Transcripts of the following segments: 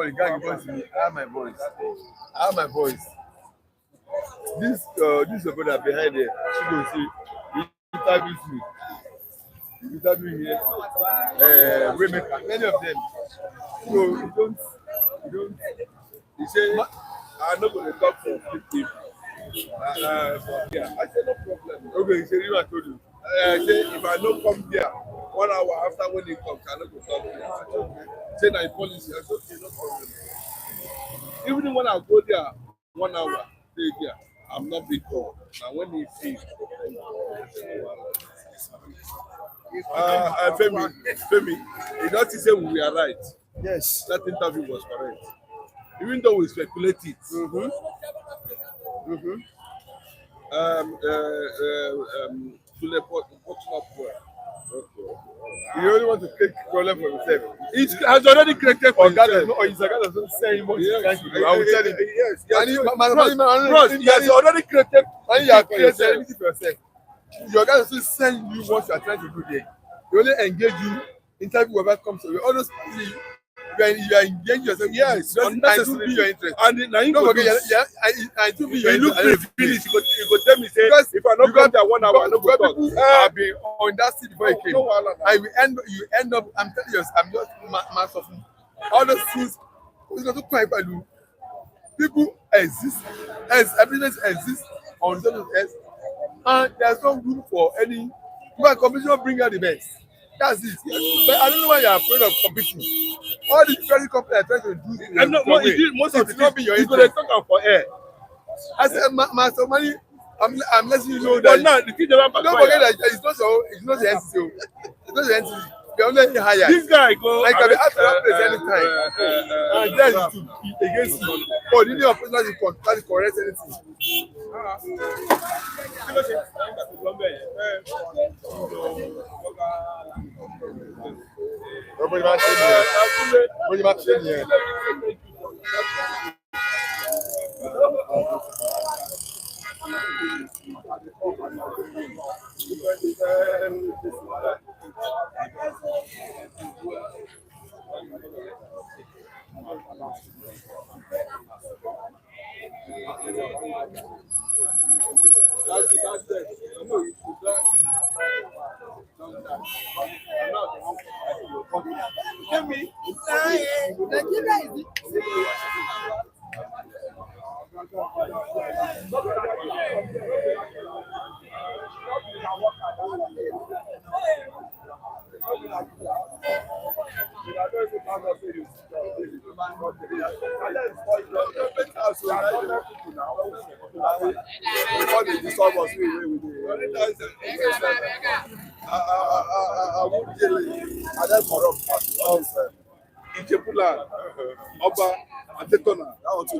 the gang boys, I have my boys. I have my boys. This is the brother behind there. She goes see. He interviews me. He interviews here. Waymaker. Many of them. So you don't. He say, I'm not going to talk for 50. Yeah, I said no problem. Okay, he said, you know, I told you. I said, if I don't come there 1 hour after when he comes, I don't go talk to him. I said, okay. He said, I policy. I said, okay, no problem. Even when I go there 1 hour, stay there, I'm not big call. And when he sees, Femi, he doesn't say we are right. Yes. That interview was correct. Even though we speculate it. You only want to create problem for himself. He has already created for himself. Or his guy doesn't say what he's trying to do. I will tell you. Yes. Bros, He has already created. When you are creating anything for yourself, your guy doesn't send you what you are trying to do there. He only engage you, interview whoever comes to you. All those people, you are engaging yourself. Yes, unnecessarily. Be your interest. And now you don't forget, I do be your interest. You look finish. You go tell me say if I don't come there 1 hour, I don't go talk. I've been on that seat before you came. I will end up. I'm telling you, I'm just mass of all those things. It's not too quite value. People exist, as evidence exists on the earth, and there's no room for any. When competition bring out the best. That's it. But I don't know why you're afraid of competing. All the very companies are trying to do. I know most of it not be your interest. You're going to talk for air. I said, Master Money, I'm letting you know but that. Now the future don't forget that it's not the NCC. It's not the NCC. You're only hired. This guy go. I can be asked to place anytime. And then it's against you. But you need your personal to correct anything. Oba Adetona, that was 2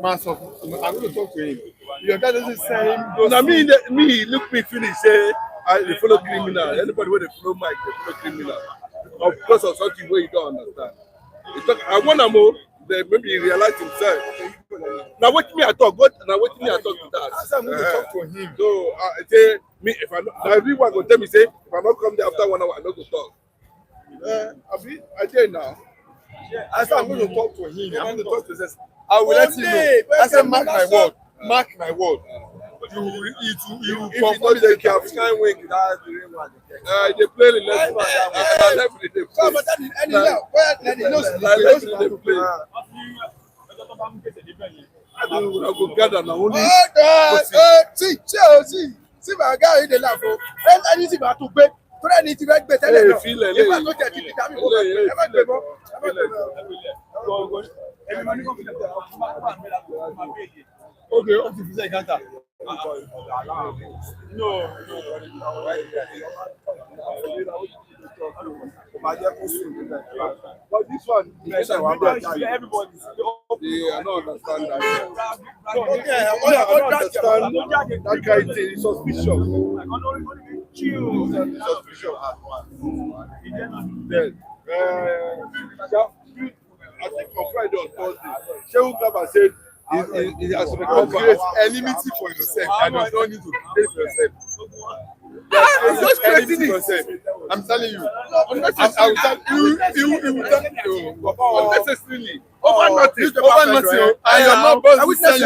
Master, I'm going to talk to him. Your guy doesn't say him. Now me look me finish say I follow criminal. Anybody where they follow Mike, they follow criminal. Of course, of something where you don't understand. I want to know that maybe he realize himself. Now what me I talk, to that. I'm going to talk to him. So I say me if I everyone go tell me say if I not come there after 1 hour, I don't go talk. I tell you now. I said I'm going to talk to him. I'm going to talk to him. I will let you know. I said mark my word. Mark my word. You if you don't take care of Sky Wing, that's the real one. They play the left one. I go gather now only. See my guy in the lab. Anything about to pay. Anything like better. If I don't get it, okay, up to the counter. No. But this one, everybody. I don't understand that. Okay, I don't understand that kind of thing. It's suspicious. Suspicious. Then, I think on Friday or Thursday, Shehu Kaba said he has to create enmity for yourself. I don't need to create for yourself. I'm just creating it. Yourself. I'm telling you. I will tell you. Unnecessarily. Over nothing. Over nothing. I am not boss. I witness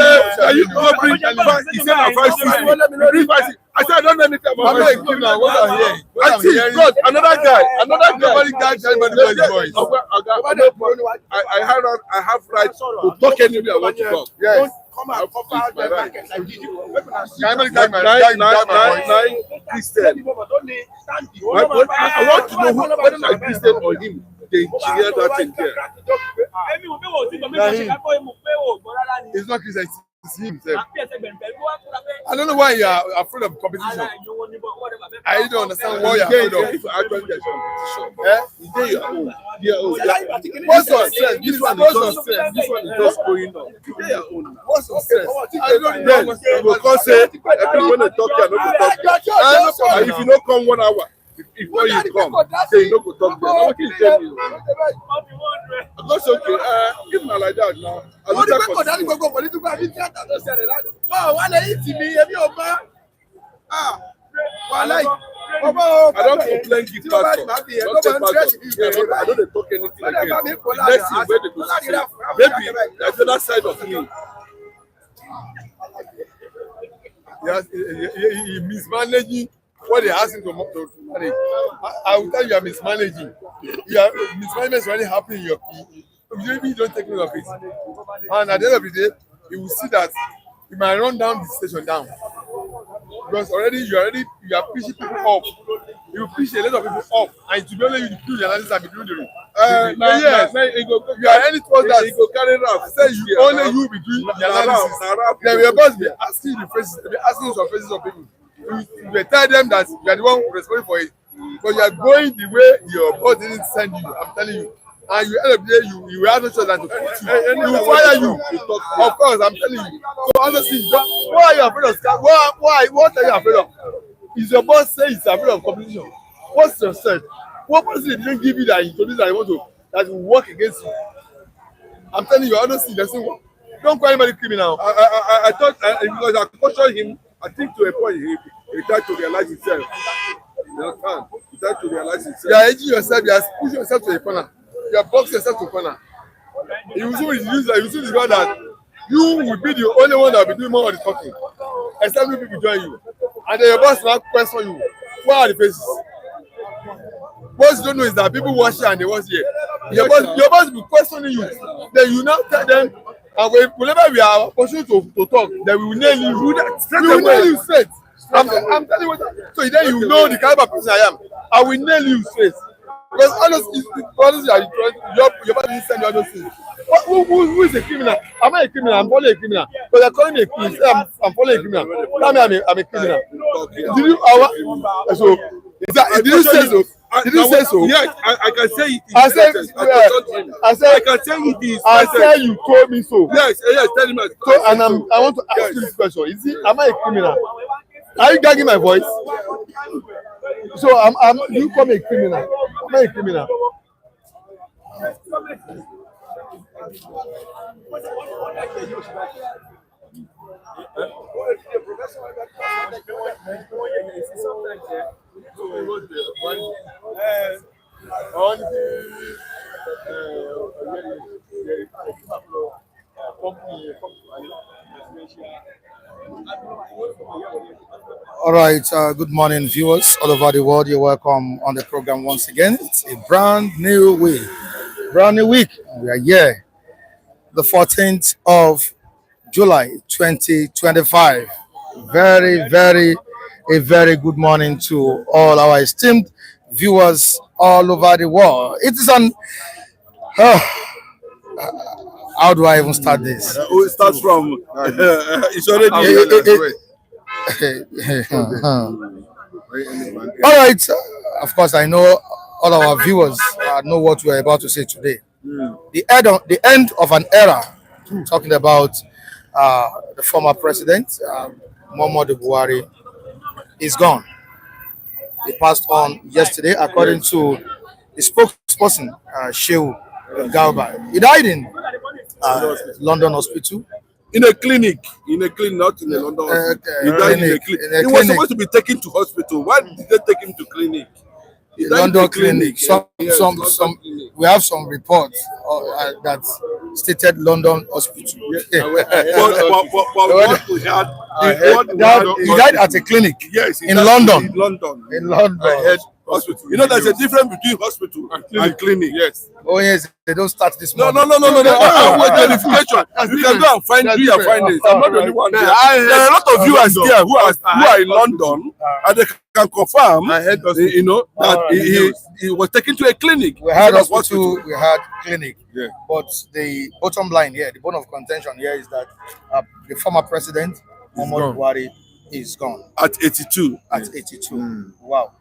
you go bring. He said my voice. I said I don't know anything about I'm not a criminal. What I'm hearing. I see God, another guy. Nobody can tell anybody's voice. I have right to talk anywhere I want to talk. Yes. Come and cover the market. Nine Christian. I want to know whether I'm Christian or him. The engineer that thing there. He's not Christian. It's himself. I don't know why you are afraid of competition. I don't understand why you are afraid of. If actually there's competition, Eh? your own. Your own. What's your strength? This one is just going on. Your own. What's your strength? I don't Then know. you go come say everyone when they talk here, no go talk. And if you don't come 1 hour, before you come, say you no go talk there. What you tell me? That's okay. If not like that now, I look at for I don't complain give pastor. Don't take pastor. I don't talk anything again. The next thing where they go say, maybe there's the other side of me. Yes, he mismanaging what they ask him to manage. I will tell you, are mismanaging. Mismanagement is already happening in your. Maybe you don't take note of it. And at the end of the day, you will see that you might run down the station down. Because already you are pushing people up. You push a lot of people up, and to be only you do the analysis and be doing the yes, you are any towards that. You go carry rap. Say you only you be doing the analysis. Then we are supposed to be asking the faces, be asking some faces of people. You tell them that you are the one responsible for it, but you are going the way your boss didn't send you. I'm telling you. And you end up there, you have no choice than to put you. He will fire you. Of course, I'm telling you. So honestly, why are you afraid of scam? What are you afraid of? Is your boss say he's afraid of competition? What's your sense? What person didn't give you that introduce that you want to that will work against you? I'm telling you, honestly, there's no. Don't call anybody criminal. I thought because I cautioned him. I think to a point he tried to realize himself. You understand? He tried to realize himself. You are edging yourself. You are pushing yourself to a corner. You are boxing yourself to a corner. You will soon discover that you will be the only one that will be doing more of the talking. Except when people join you. And then your boss will question you. What are the faces? What you don't know is that people watch here and they watch here. Your boss will be questioning you. Then you now tell them, and whenever we are opportunity to talk, then we will nail you. We will nail you straight. I'm telling you what. So then you know the caliber of person I am. I will nail you straight. Because honestly, your body didn't send you all those things. Who is a criminal? Am I a criminal? I'm following a criminal. But they're calling me a criminal. I'm following a criminal. Tell me I'm a criminal. Did you? So did you say so? Did you say so? Yes, I can say it. I said I can say it is. I said you told me so. Yes, tell him. So and I want to ask you this question. Is it? Am I a criminal? Are you gagging my voice? So you call me a criminal. Am I a criminal? All right, good morning, viewers all over the world. You're welcome on the program once again. It's a brand new week. We are here, the 14th of July 2025. A very good morning to all our esteemed viewers all over the world. It is an how do I even start this? It starts from it's already. All right, of course, I know all our viewers know what we're about to say today. The end of an era talking about the former president, Muhammadu Buhari, is gone. He passed on yesterday, according to the spokesperson, Shehu Galba. He died in London hospital. In a clinic, not in a London hospital. He died in a clinic. He was supposed to be taken to hospital. Why did they take him to clinic? London clinic. We have some reports that stated London hospital. He died at a clinic. Yes, in London. In London. I heard hospital. You know, there's a difference between hospital and clinic. Yes. Oh yes, they don't start this morning. No. Wait, verification. You can go and do your findings. I'm not the only one there. There are a lot of viewers there who are in London, and they can confirm. You know that he was taken to a clinic. We had hospital. We had clinic. Yeah. But the bottom line here, the bone of contention here, is that the former president Muhammadu Buhari is gone at 82. At 82. Wow.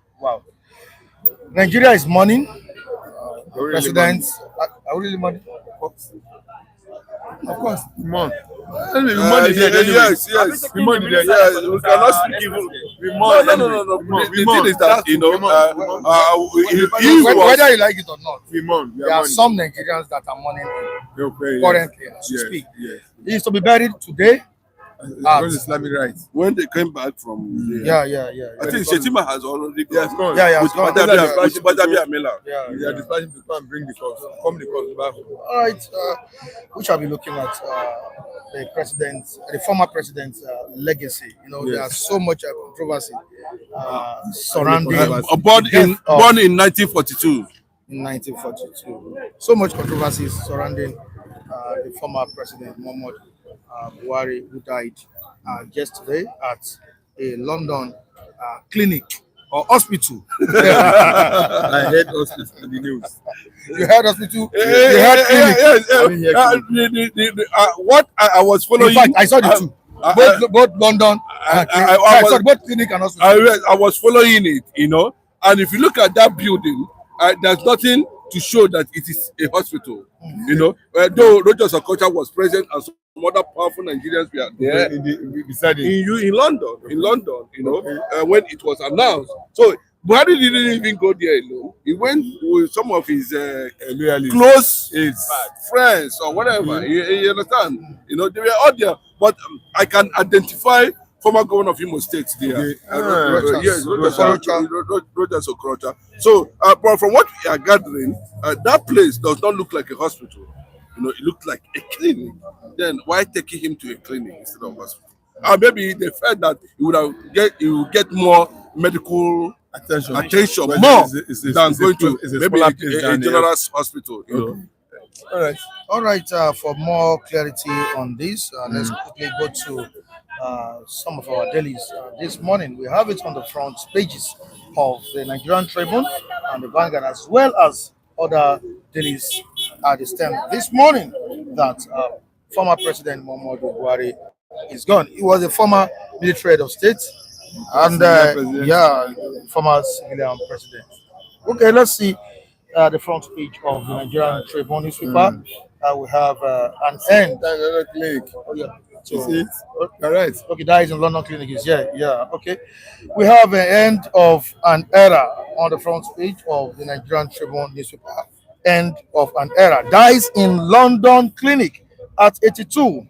Nigeria is mourning. President, are we really mourning? Of course, mourn. Yes. We mourn. We cannot speak evil. We mourn. No. The thing is that whether you like it or not, we mourn. There are some Nigerians that are mourning currently as we speak. He is to be buried today. Islamic rites. When they came back from yeah. I think Shetima has already gone. It's gone. They are dispatching to come and bring the cause. Come the cause back. All right. We shall be looking at the former president's legacy. You know, there's so much controversy surrounding. Born in 1942. In 1942, so much controversy surrounding the former president Muhammadu Buhari, who died yesterday at a London clinic or hospital. I heard hospital in the news. You heard hospital? You heard clinic? What I was following. In fact, I saw the two. Both London, both clinic and hospital. I was following it, you know, and if you look at that building, there's nothing to show that it is a hospital. You know, though Rogers Okocha was present and some other powerful Nigerians were there in London, you know, when it was announced. So Buhari didn't even go there alone. He went with some of his close friends or whatever. You understand? You know, they were all there. But I can identify former governor of Imo State there. Rogers Okocha. So, but from what we are gathering, that place does not look like a hospital. You know, it looked like a clinic. Then why taking him to a clinic instead of hospital? Maybe they felt that he would get more medical attention more than going to maybe a general hospital. You know. All right. For more clarity on this, let's quickly go to some of our dailies. This morning, we have it on the front pages of the Nigerian Tribune and the Vanguard, as well as other dailies at the stem. This morning, that former President Muhammadu Buhari is gone. He was a former military head of state and former civilian president. Okay, let's see the front page of the Nigerian Tribune newspaper. We have an end. Oh, yeah. So, all right. Okay, that is in London clinic. Okay. We have an end of an era on the front page of the Nigerian Tribune newspaper. End of an era. Dies in London clinic at 82.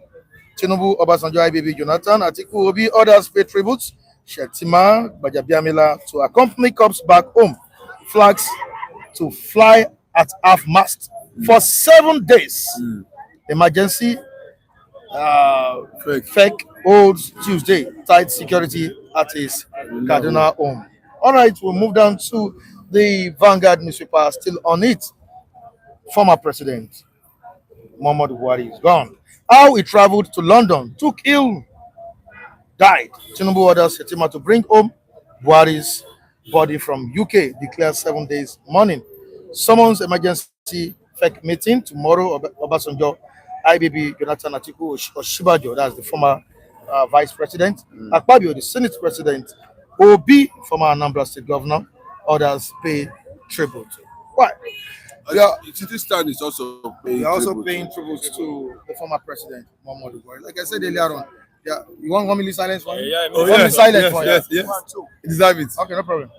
Tinubu, Obasanjo, IBB, Jonathan, Atiku, Obi, others pay tributes. Shetima, Gbajabiamila to accompany corps back home. Flags to fly at half mast for 7 days. Emergency. Fake holds Tuesday. Tight security at his Kaduna home. All right, we'll move down to the Vanguard newspaper. Still on it. Former President Muhammadu Buhari is gone. How he traveled to London, took ill, died. Tinubu orders Shetima to bring home Buhari's body from UK. Declares 7 days mourning. Summons emergency fake meeting tomorrow. Obasanjo, IBB, Jonathan, Atiku, Oshibajo, that's the former vice president. Akpabio, the Senate president. Obi, former Anambra State governor. Others pay tribute. Why? Yeah. City Stand is also paying. They are also paying tribute to the former president Muhammadu Buhari. Like I said earlier on, yeah, you want 1 minute silence for him? Yeah, Oh, 1 minute silence yes, for him. yes, yes. You deserve it. Okay, no problem.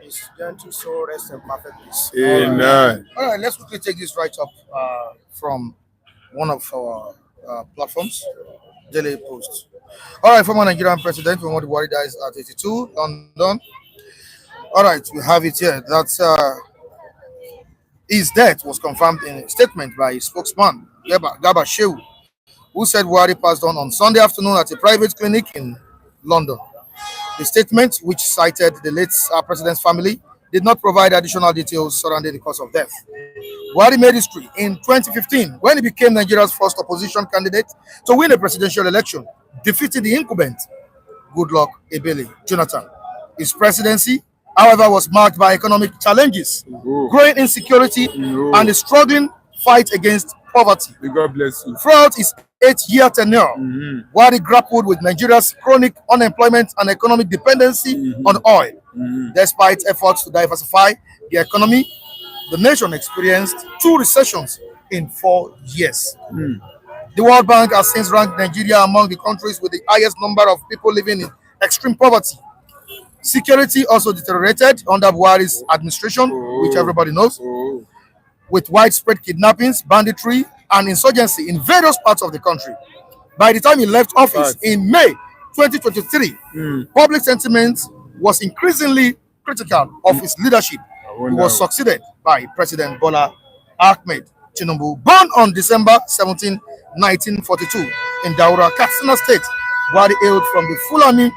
His gentle soul rest in perfect peace. Amen. All right, let's quickly take this right up from one of our platforms, Daily Post. All right, former Nigerian President Muhammadu Buhari dies at 82, London. All right, we have it here. That his death was confirmed in a statement by his spokesman, Garba Shehu, who said Buhari passed on Sunday afternoon at a private clinic in London. The statement, which cited the late president's family, did not provide additional details surrounding the cause of death. Buhari made history in 2015 when he became Nigeria's first opposition candidate to win a presidential election, defeating the incumbent Goodluck Ebele Jonathan. His presidency, however, was marked by economic challenges, growing insecurity, and a struggling fight against poverty. May God bless you. Throughout his 8-year tenure, Buhari grappled with Nigeria's chronic unemployment and economic dependency on oil. Despite efforts to diversify the economy, the nation experienced 2 recessions in 4 years. The World Bank has since ranked Nigeria among the countries with the highest number of people living in extreme poverty. Security also deteriorated under Buhari's administration, which everybody knows, with widespread kidnappings, banditry, and insurgency in various parts of the country. By the time he left office in May 2023, public sentiment was increasingly critical of his leadership. He was succeeded by President Bola Ahmed Tinubu. Born on December 17, 1942 in Daura, Katsina State, Buhari hailed from the Fulani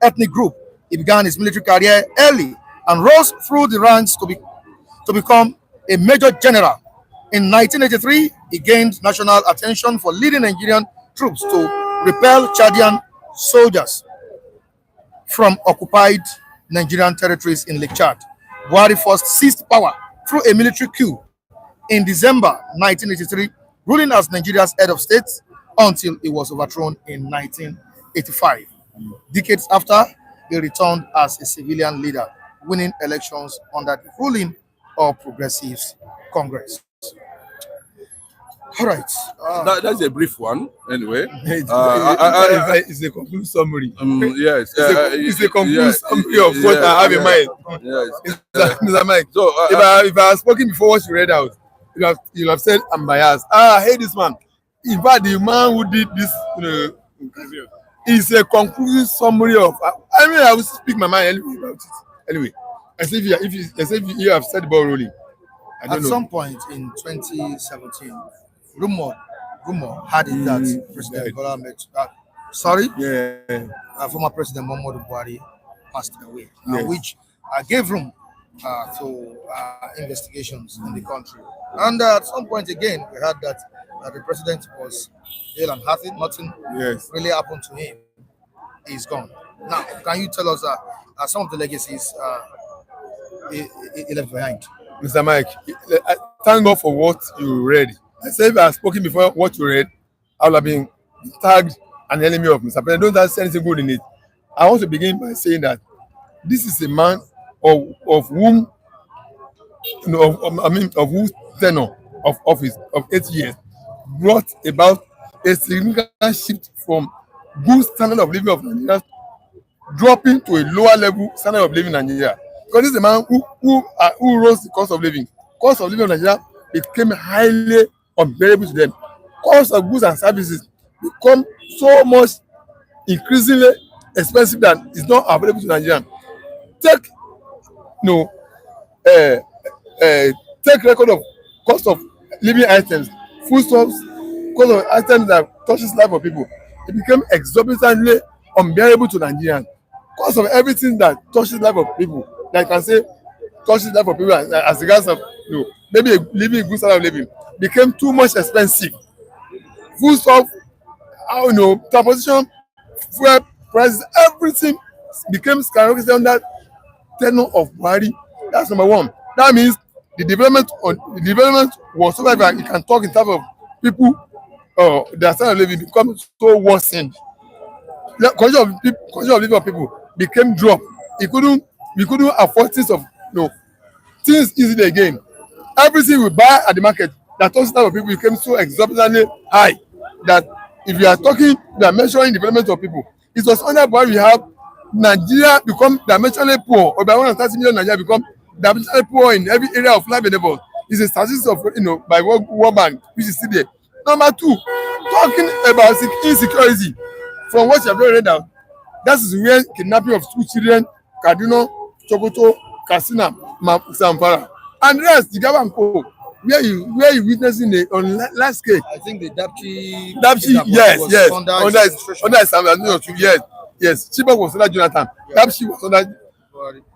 ethnic group. He began his military career early and rose through the ranks to become a major general. In 1983, he gained national attention for leading Nigerian troops to repel Chadian soldiers from occupied Nigerian territories in Lake Chad. Buhari first seized power through a military coup in December 1983, ruling as Nigeria's head of state until he was overthrown in 1985. Decades after, he returned as a civilian leader, winning elections under the ruling All Progressives Congress. All right. That's a brief one, anyway. It's a complete summary. Yes. It's a complete summary of what I have in mind. Yes. Mr. Mike, So, if I had spoken before what you read out, you'll have said I'm biased. I hate this man. In fact, the man who did this, is a conclusive summary of. I will speak my mind anyway about it. Anyway, as if you have said the ball rolling. I don't know. At some point in 2017, rumor had it that President Bola Ahmed, former President Muhammadu Buhari passed away, which gave room to investigations in the country. And at some point again, we heard that the president was ill and healthy. Nothing really happened to him. He's gone. Now, can you tell us some of the legacies he left behind? Mr. Mike, thank God for what you read. I said if I had spoken before what you read, I would have been tagged an enemy of Mr. President. Don't say anything good in it. I want to begin by saying that this is a man of whom, of whose tenure of office of 8 years brought about a significant shift from good standard of living of Nigeria dropping to a lower level standard of living in Nigeria. Because this is a man who rose the cost of living. Cost of living in Nigeria became highly unbearable to them. Cost of goods and services become so much increasingly expensive that it's not available to Nigerians. Take record of cost of living items, foodstuffs, cost of items that touches life of people. It became exorbitantly unbearable to Nigerians. Cost of everything that touches life of people, like I can say, touches life of people as regards of maybe living a good standard of living, became too much expensive. Foodstuff, transportation, fuel prices, everything became skyrocketing under tenure of Buhari. That's number one. That means the development whatsoever you can talk in terms of people their standard of living become so worsened. The condition of living of people became drop. We couldn't afford things things easily again. Everything we buy at the market, that those type of people became so exorbitantly high that if you are talking, we are measuring development of people. It was under why we have Nigeria become dimensionally poor, or by 130 million Nigeria become dimensionally poor in every area of life endeavor. It's a statistic of by World Bank, which is still there. Number two, talking about insecurity, from what you have already read out, that is where kidnapping of school children, Kaduna, Sokoto, Katsina, Zamfara, and the rest, Jigawa and Co. Where you witnessing on last scale. I think the Dapchi, yes, under yes. Chibok was under Jonathan. Yeah. Dapchi was under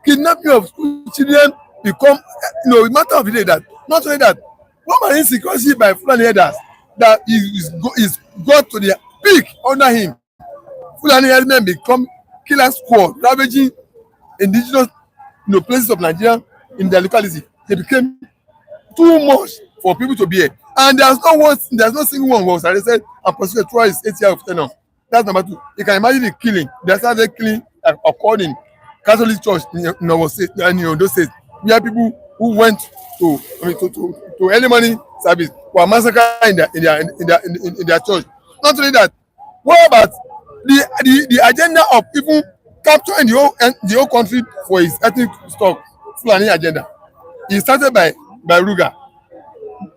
kidnapping of school children become a matter of the day that not only that, one man insecurity by Fulani headers that is got to the peak under him. Fulani headmen become killer squad, ravaging indigenous places of Nigeria in their locality. They became too much for people to bear, and there's no single one was arrested and prosecuted throughout his 8 years of tenure. That's number two. You can imagine the killing. They started killing occurred in Catholic Church in Ondo State, where people who went to early morning service were massacred in their church. Not only that, what about the agenda of people capturing the whole country for his ethnic stock, Fulani agenda? It started by Ruga.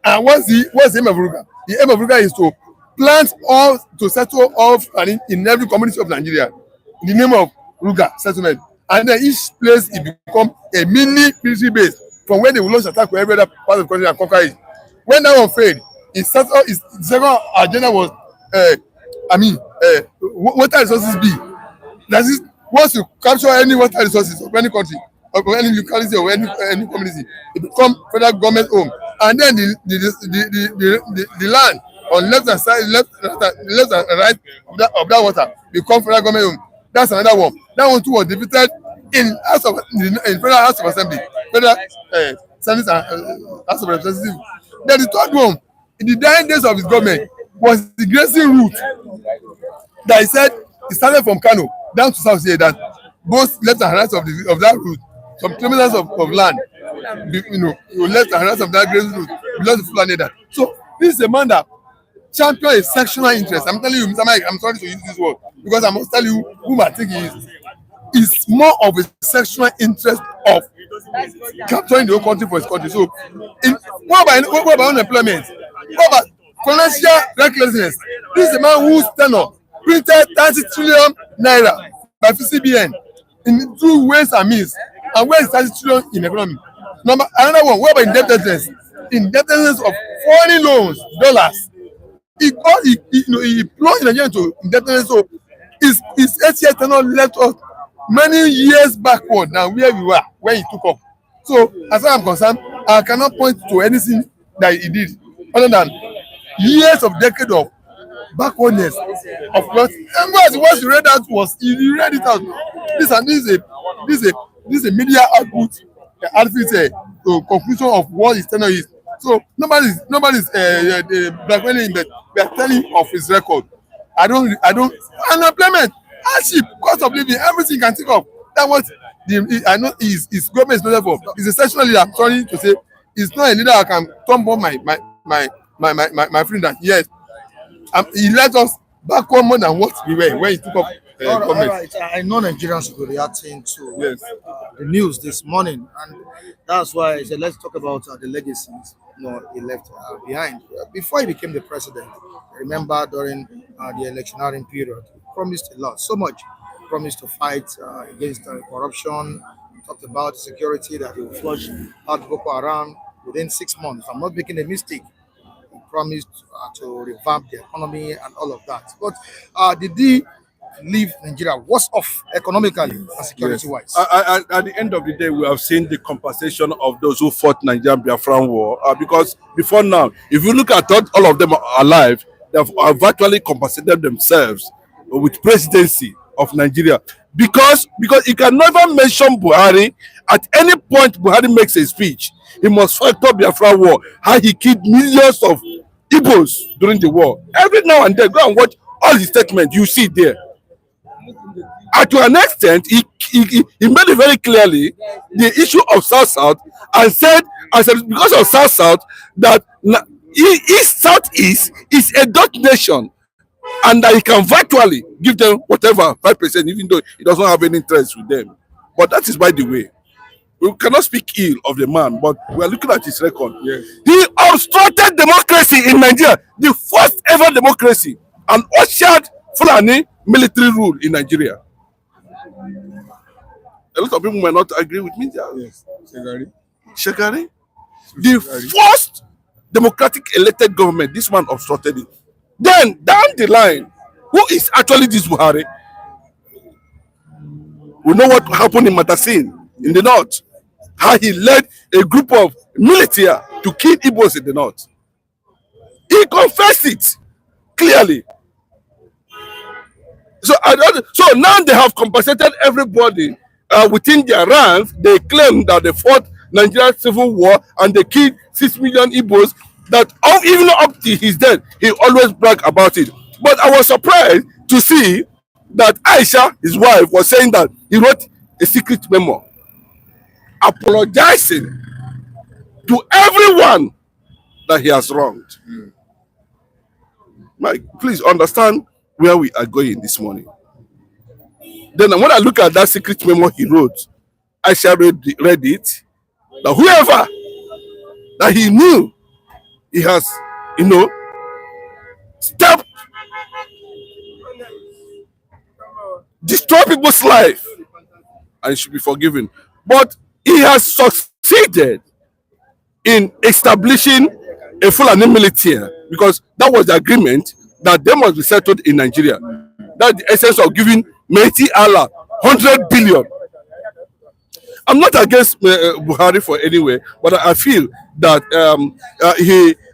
And what's the aim of Ruga? The aim of Ruga is to settle all Fulani in every community of Nigeria in the name of Ruga settlement. And then each place it become a mini military base from where they will launch attack to every other part of the country and conquer it. When that one failed, his second agenda was water resources be. That is, once you capture any water resources of any country, or any locality or any community, it become federal government home. And then the land on left and right of that water become federal government home. That's another one. That one too was defeated in federal House of Assembly, federal Senate and House of Representatives. Then the third one, in the dying days of his government, was the grazing route that he said it started from Kano down to South here, that both left and right of that route, some kilometers of land, left and right of that grazing route belongs to Fulani. So this is a man that champion a sectional interest. I'm telling you, Mr. Mike, I'm sorry to use this word because I must tell you whom I think he is. It's more of a sectional interest of capturing the whole country for his country. So, what about unemployment? What about financial recklessness? This is a man whose tenure printed 30 trillion naira by CBN in 2 ways and means. And where is 30 trillion in economy? Another one, what about indebtedness? Indebtedness of foreign loans, dollars. He plunged Nigeria into indebtedness. So his 8 year tenure left us many years backward than where we were when he took up. So as far as I'm concerned, I cannot point to anything that he did other than years of decade of backwardness of what. And what you read out was you read it out. This is a media output conclusion of what his tenure is. So nobody's blackmailing him, but we are telling of his record. I don't unemployment, hardship, cost of living, everything you can think of. That what I know his government is not for. He's a sectional leader. I'm sorry to say, he's not a leader I can turn on my friend that yes, he led us backward more than what we were when he took up all right. I know Nigerians will be reacting to the news this morning, and that's why I said let's talk about the legacies he left behind. Before he became the president, I remember during the electioneering period, he promised a lot, so much. He promised to fight against corruption. He talked about security, that he will flush out Boko Haram within 6 months. If I'm not making a mistake, he promised to revamp the economy and all of that. But did he leave Nigeria worse off economically and security-wise? Yes. At the end of the day, we have seen the compensation of those who fought Nigerian Biafran war. Because before now, if you look at all of them alive, they have virtually compensated themselves with presidency of Nigeria. Because you can never mention Buhari. At any point Buhari makes a speech, he must factor Biafran war, how he killed millions of Igbos during the war. Every now and then, go and watch all the statements you see there. And to an extent, he made it very clearly the issue of South-South and said, because of South-South, that East-South-East is a Dutch nation and that he can virtually give them whatever 5%, even though he does not have any interest with them. But that is by the way. We cannot speak ill of the man, but we are looking at his record. Yes. He obstructed democracy in Nigeria, the first ever democracy, and ushered Fulani military rule in Nigeria. A lot of people might not agree with me there. Yes. Shekari. The first democratic elected government, this man obstructed it. Then, down the line, who is actually this Buhari? We know what happened in Matasin, in the north. How he led a group of military to kill Igbos in the north. He confessed it clearly. So now they have compensated everybody within their ranks. They claim that they fought Nigerian civil war and they killed 6 million Igbos. That even up to his death, he always brag about it. But I was surprised to see that Aisha, his wife, was saying that he wrote a secret memo apologizing to everyone that he has wronged. Mike, please understand where we are going this morning. Then when I look at that secret memo he wrote, Aisha read it, that whoever that he knew he has, stepped, destroy people's life, and should be forgiven. But he has succeeded in establishing a Fulani military, because that was the agreement that they must be settled in Nigeria. That's the essence of giving Meiti Allah 100 billion. I'm not against Buhari for anywhere, but I feel that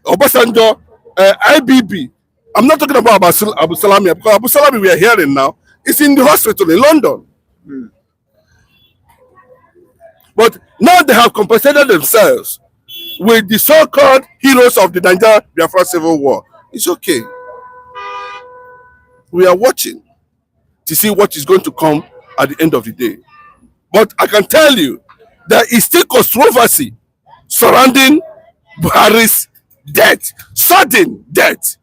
Obasanjo, IBB, I'm not talking about Abu Salami, because Abu Salami we are hearing now is in the hospital in London. But now they have compensated themselves with the so-called heroes of the Nigeria Biafra Civil War. It's okay. We are watching to see what is going to come at the end of the day. But I can tell you, there is still controversy surrounding Buhari's death, sudden death.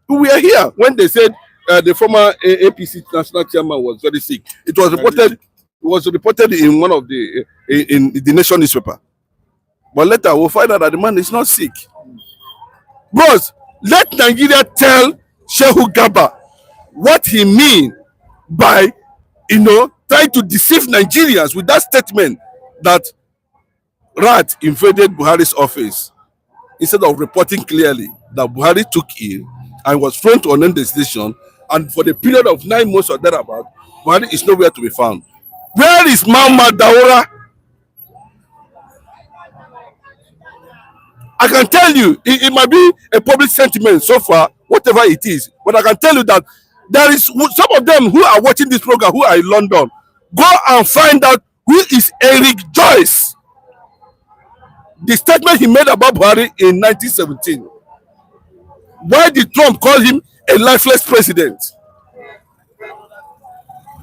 We are here when they said the former APC national chairman was very sick. It was reported in one of the in the Nation newspaper. But later we'll find out that the man is not sick. Bros, let Nigeria tell Shehu Gaba what he means by trying to deceive Nigerians with that statement that rat invaded Buhari's office, instead of reporting clearly that Buhari took ill and was thrown to an destination, and for the period of 9 months or thereabout, Buhari is nowhere to be found. Where is Mama Daura? I can tell you, it might be a public sentiment so far, whatever it is, but I can tell you that there is some of them who are watching this program who are in London. Go and find out who is Eric Joyce. The statement he made about Buhari in 1917. Why did Trump call him a lifeless president?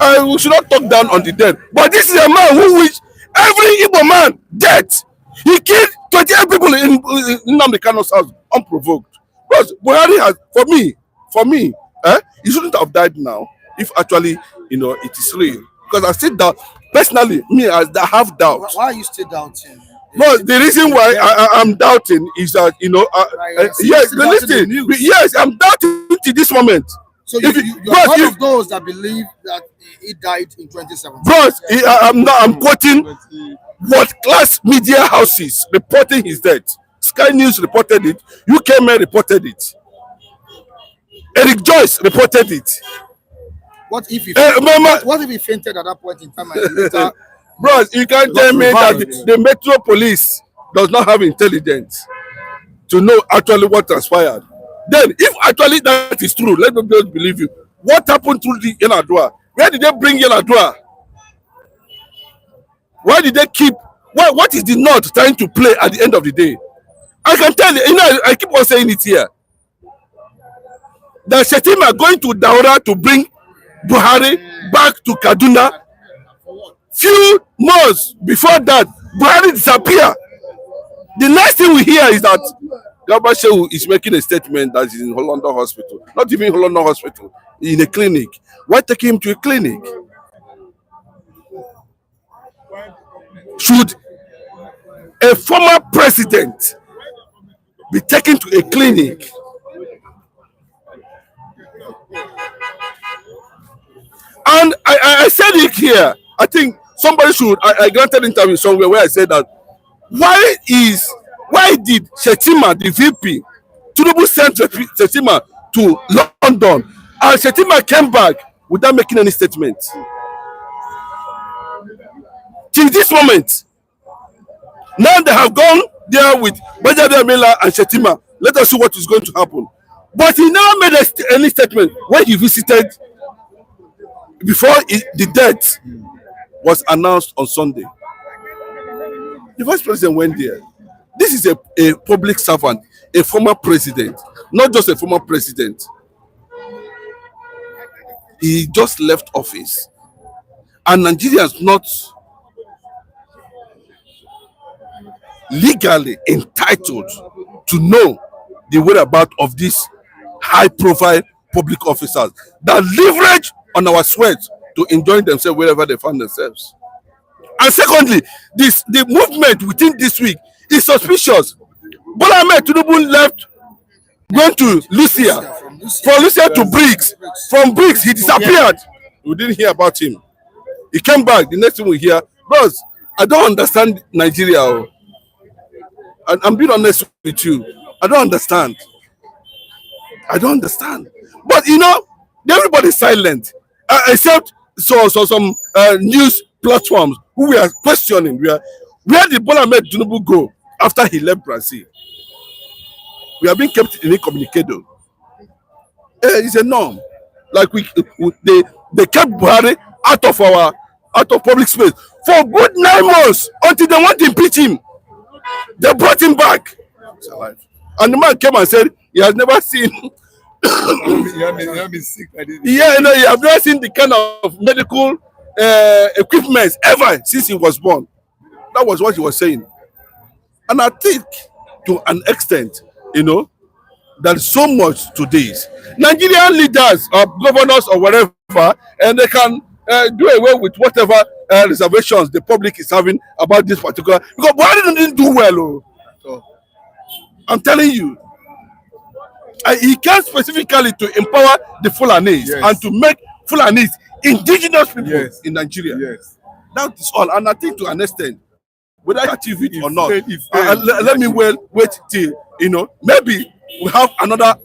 We should not talk down on the dead. But this is a man who wished every Igbo man dead. He killed 28 people in Nnamdi Kano's house unprovoked. Because Buhari has, for me, he shouldn't have died now if actually, it is real. Because I still doubt, personally, I have doubts. Why are you still doubting? No, the reason why I'm doubting is that, yes, listen, yes, I'm doubting to this moment. So you're one of those that believe that he died in 2017. Bros, I'm quoting what class media houses reporting his death. Sky News reported it. UK Men reported it. Eric Joyce reported it. What if he fainted at that point in time? Bros, you can't tell me that the Metro Police does not have intelligence to know actually what transpired. Then, if actually that is true, let me just believe you. What happened to the Yeladua? Where did they bring Yeladua? Why did they keep? What is the North trying to play at the end of the day? I can tell you, I keep on saying it here. that Shetima going to Daura to bring Buhari back to Kaduna. Few months before that, Buhari disappeared. The next thing we hear is that Garba Shehu is making a statement that he's in Hollanda Hospital. Not even Hollanda Hospital, in a clinic. Why take him to a clinic? Should a former president be taken to a clinic? And I said it here. I think somebody should. I granted interview somewhere where I said that why did Shetima, the VP, Tinubu sent Shetima to London, and Shetima came back without making any statement? Till this moment, now they have gone there with Benjamin Miller and Shetima. Let us see what is going to happen. But he never made any statement when he visited before the death was announced on Sunday. The vice president went there. This is a public servant, a former president, not just a former president. He just left office. And Nigerians not legally entitled to know the whereabouts of these high-profile public officers that leverage on our sweat to enjoy themselves wherever they find themselves. And secondly, the movement within this week is suspicious. Bola Ahmed Tinubu left, going to Lucia, from Lucia to Briggs. From Briggs, he disappeared. We didn't hear about him. He came back. The next thing we hear, bros, I don't understand Nigeria. I'm being honest with you. I don't understand. I don't understand. But you know, everybody's silent, except some news platforms who we are questioning. Where did Bola Ahmed Tinubu go after he left Brazil? We are being kept incommunicado. It's a norm. Like they kept Buhari out of public space for good 9 months until they want to impeach him. They brought him back. And the man came and said he has never seen You have been sick. yeah, you know, he has never seen the kind of medical equipment ever since he was born. That was what he was saying. And I think to an extent, you know, there's so much to this. Nigerian leaders or governors or whatever, and they can do away with whatever reservations the public is having about this particular. Because Buhari didn't do well. So, I'm telling you. He came specifically to empower the Fulanis and to make Fulanis indigenous people in Nigeria. Yes. That is all. And I think to an extent, whether I achieve it or not, let me wait till, you know, maybe we have another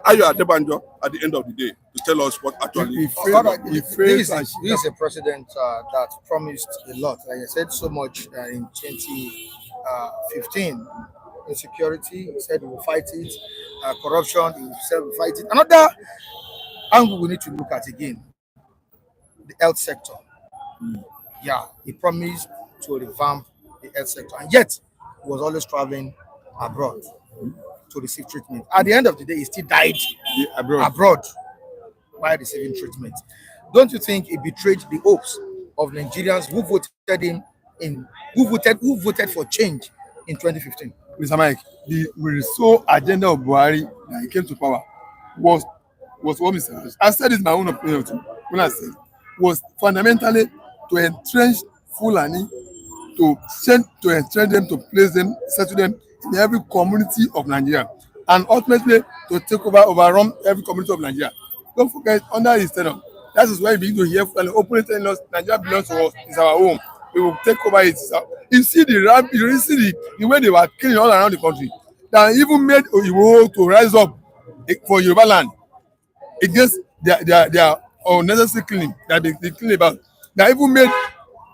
Ayo Adebanjo at the end of the day to tell us what actually. This is a president that promised a lot. Like I said, so much in 2015. Insecurity, he said he will fight it. Corruption, he said he will fight it. Another angle we need to look at again, the health sector. Yeah, he promised to revamp the health sector, and yet he was always traveling abroad to receive treatment. At the end of the day, he still died abroad while receiving treatment. Don't you think he betrayed the hopes of Nigerians who voted him who voted for change in 2015? Mr. Mike, the sole agenda of Buhari that he came to power was what Mr. I said it's my own opinion too. When I said was fundamentally to entrench Fulani, to entrench them, to place them, settle them in every community of Nigeria, and ultimately to take overrun every community of Nigeria. Don't forget, under his tenure, that is why we begin to hear Fulani openly telling us Nigeria belongs to us, it's our home. We will take over it. You see the way they were killing all around the country. That even made Oyibo to rise up for Yoruba land against their unnecessary killing that they kill about. That even made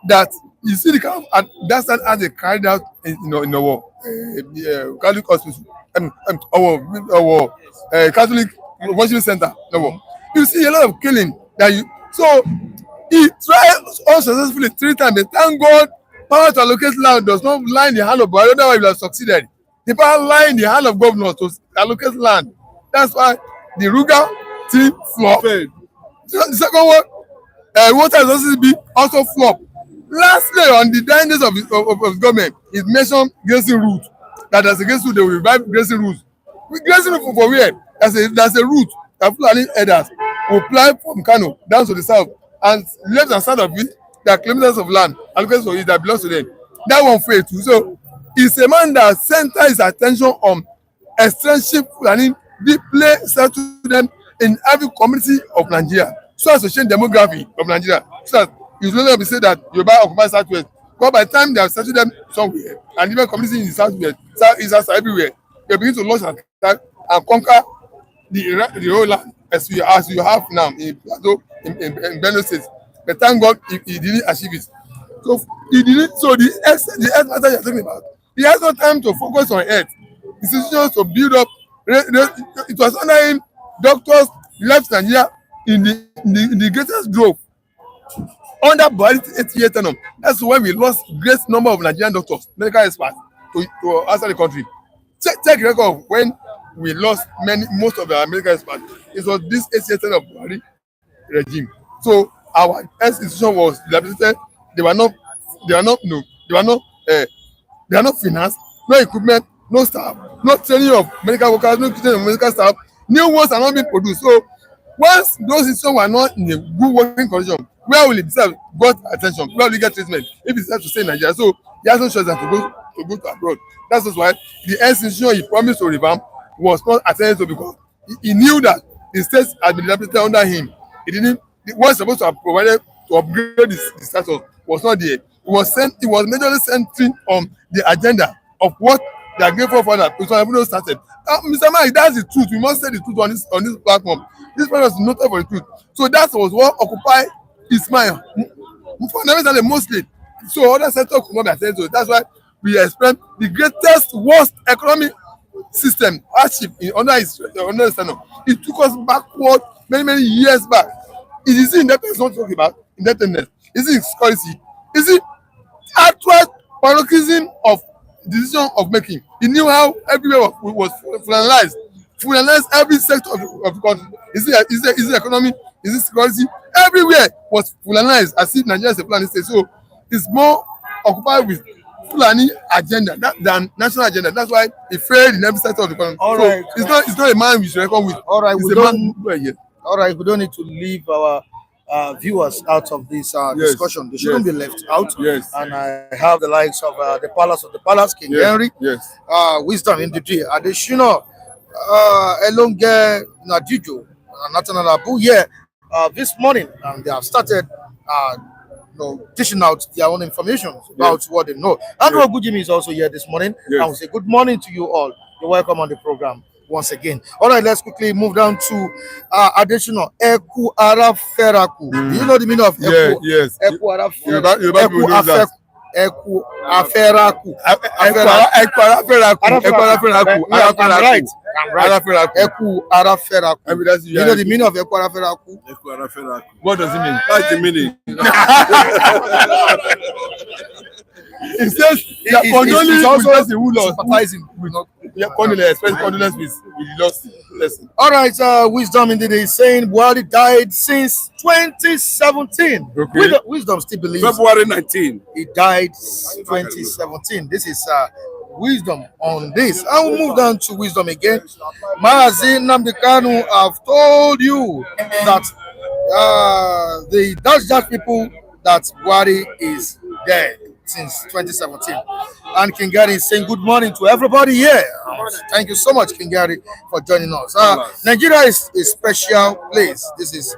that you see the kind of that's how they carried out in our Catholic hospital, our Catholic worship center. You see a lot of killing that you so. He tried unsuccessfully 3 times. But thank God, power to allocate land does not lie in the hand of Buhari. Otherwise, he would have succeeded. The power lie in the hand of governors to allocate land. That's why the Ruga still flop. The second one, water resources bill also flop. Lastly, on the dying days of his government, he mentioned grazing route. That as a grazing route, they will revive grazing routes. Grazing route for where? There's a route that Fulani herders will fly from Kano down to the south, and left and south of it, there are kilometers of land allocated for it that belongs to them. That one failed too. So he's a man that centers his attention on extensive planning, deeply settle them in every community of Nigeria, so as to change demography of Nigeria. So that it's no longer say that Yoruba occupy southwest, but by the time they have settled them somewhere, and even communities in the southwest, southeast, south, everywhere, they begin to launch an attack and conquer the whole land as you have now in Plateau, in Benue State. But thank God he didn't achieve it. So he didn't. So the earth matter you're talking about, he has no time to focus on earth. Institutions to build up. It was under him doctors left Nigeria in the greatest growth. Under Buhari's 8-year tenure, that's when we lost great number of Nigerian doctors, medical experts to outside the country. Check record of when we lost most of the medical experts. It was this 8-year tenure of Buhari regime. So our health institution was dilapidated. They were not financed, no equipment, no staff, no training of medical workers, no training of medical staff. New ones are not being produced. So once those institutions were not in a good working condition, where will it deserve got attention? Where will he get treatment if he decides to stay in Nigeria? So he has no choice than to go to abroad. That's just why the health institution he promised to revamp was not attended to, because he knew that the state had been dilapidated under him. He didn't. What supposed to have provided to upgrade the status was not there. It was majorly centering on the agenda of what they are grateful for that President Muhammadu started. Mr. Mike, that's the truth. We must say the truth on this platform. This person is noted for the truth. So that was what occupied his mind. Fundamentally, mostly. So other sectors could not be attended to. That's why we expect the greatest, worst economic system hardship under his tenure. It took us backward many years back. It is indebtedness not talking about indebtedness. Is it security? Is it actual paroxysm of decision of making? He knew how everywhere was finalized every sector of the country. Is it economy? Is it security? Everywhere was finalized as if Nigeria is a Fulani state. So it's more occupied with Fulani agenda than national agenda. That's why he failed in every sector of the country. All so right. It's not a man we should reckon with. All right, we don't need to leave our viewers out of this discussion. They shouldn't be left out. Yes. And I have the likes of the Palace, King Henry, Wisdom in the day, Adeshino, Elonge Nadijo, Nathaniel Abu here this morning, and they have started dishing out their own information about what they know. Andrew Ogujimi is also here this morning. I will say good morning to you all. You're welcome on the program once again. All right, let's quickly move down to additional Eku Araferaku. Do you know the meaning of Eku? Yes. Eku Araferaku. Eku Aferaku. I'm right. Eku Araferaku. You know the meaning of Eku Araferaku? What does it mean? That's the meaning. It says it's also sympathizing. Condolence with the lost lesson. All right, Wisdom indeed is saying Buhari died since 2017. Okay. Wisdom still believes February 19. he died 2017. This is Wisdom on this. I will move down to Wisdom again. Mazi Nnamdi Kanu have told you that the Dutch people that Buhari is dead since 2017. And King Gary is saying good morning to everybody here. Thank you so much, King Gary, for joining us. Nigeria is a special place. This is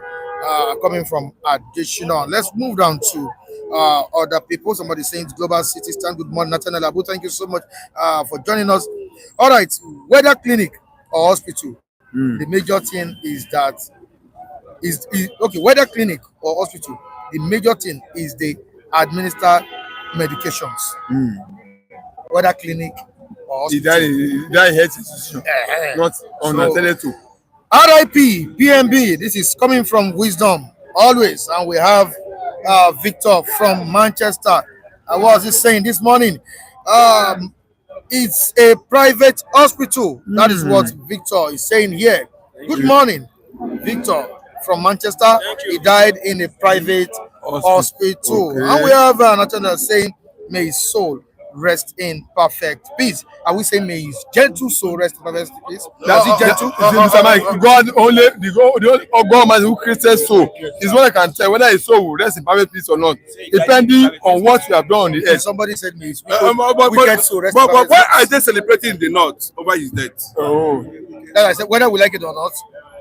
coming from additional. Let's move down to other people. Somebody saying Global City Stand. Good morning, Nathaniel Abu. Thank you so much for joining us. All right, whether clinic or hospital, the major thing is that okay, whether clinic or hospital, the major thing is they administer medications. Whether clinic or hospital. He died in health institution, not unattended to. RIP PMB. This is coming from Wisdom always, and we have Victor from Manchester. What was he saying this morning? It's a private hospital. That is what Victor is saying here. Good morning. Victor from Manchester. He died in a private hospital. Okay. And we have another saying, may his soul rest in perfect peace. Are we saying may his gentle soul rest in perfect peace? Does he gentle? Mr. Mike, God only the God man who created soul is what I can tell whether his soul will rest in perfect peace or not, depending on what you have done on the earth. Somebody said may his Wicked soul rest but in perfect why peace. are they celebrating in the north over his death? Oh, Like I said, whether we like it or not,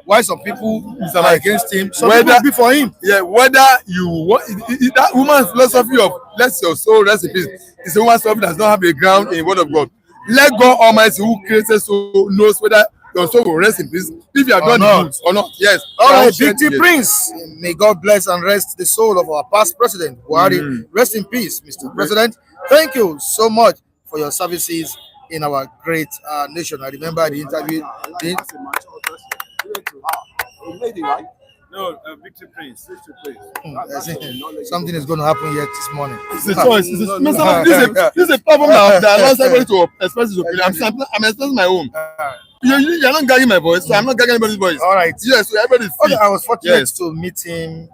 why some people are Mike, against him, some whether- people be for him. yeah, whether you want that woman's philosophy of let your soul rest in peace is a woman's philosophy that does not have a ground in the word of God. Let God Almighty who created soul knows whether your soul will rest in peace if you have done not. the good or not. Yes. All right, Yes. Big T Prince. May God bless and rest the soul of our past president, Buhari. Rest in peace, Mr. President. Thank you so much for your services in our great nation. I remember the interview. No, Victor Prince. Something is going to happen here this morning. It's a choice. This is a problem that allows everybody to express his opinion. I'm expressing my own. You're not gagging my voice, so I'm not gagging anybody's voice. All right. Yes, so everybody's Okay, I was fortunate Yes. to meet him.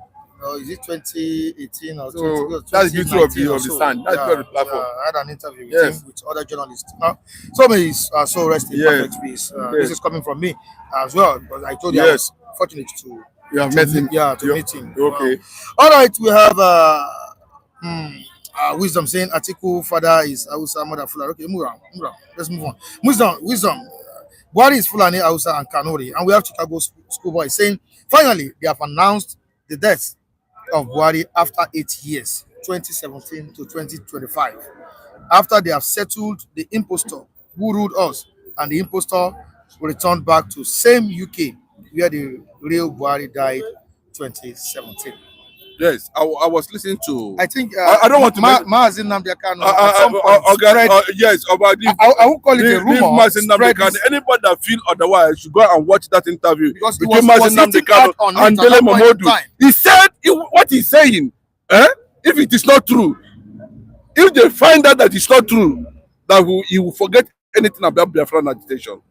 Is it 2018 or So 20, that's the beauty of the 2019 or so? stand. That's the beauty of the platform. I had an interview with Yes. him with other journalists. Now, so may his soul rest in Yes. perfect peace. This is coming from me as well, because I told you I Yes. was fortunate to You have met him. Yeah, to meet him. Okay. All right, we have Wisdom saying Atiku father is Hausa, mother Fulani. Okay, move on. Let's move on. Wisdom. Buhari is Fulani, Hausa, and Kanuri. And we have Chicago schoolboy saying, finally, they have announced the death of Buhari after 8 years, 2017 to 2025. After they have settled the impostor who ruled us, and the impostor returned back to same UK where the real Buhari died 2017. Yes, I was listening to. I think I don't want to make- Maazin Nnamdi Kanu at some point spread, yes, about this. I won't call it a rumor. Spread this, Anybody that feel otherwise should go and watch that interview because it between was Mazin Nnamdi hitting Kanu hard on it and at Dele that point in Momodu. time. He said what he's saying. If it is not true, if they find out that it's not true, that he will forget anything about Biafran agitation.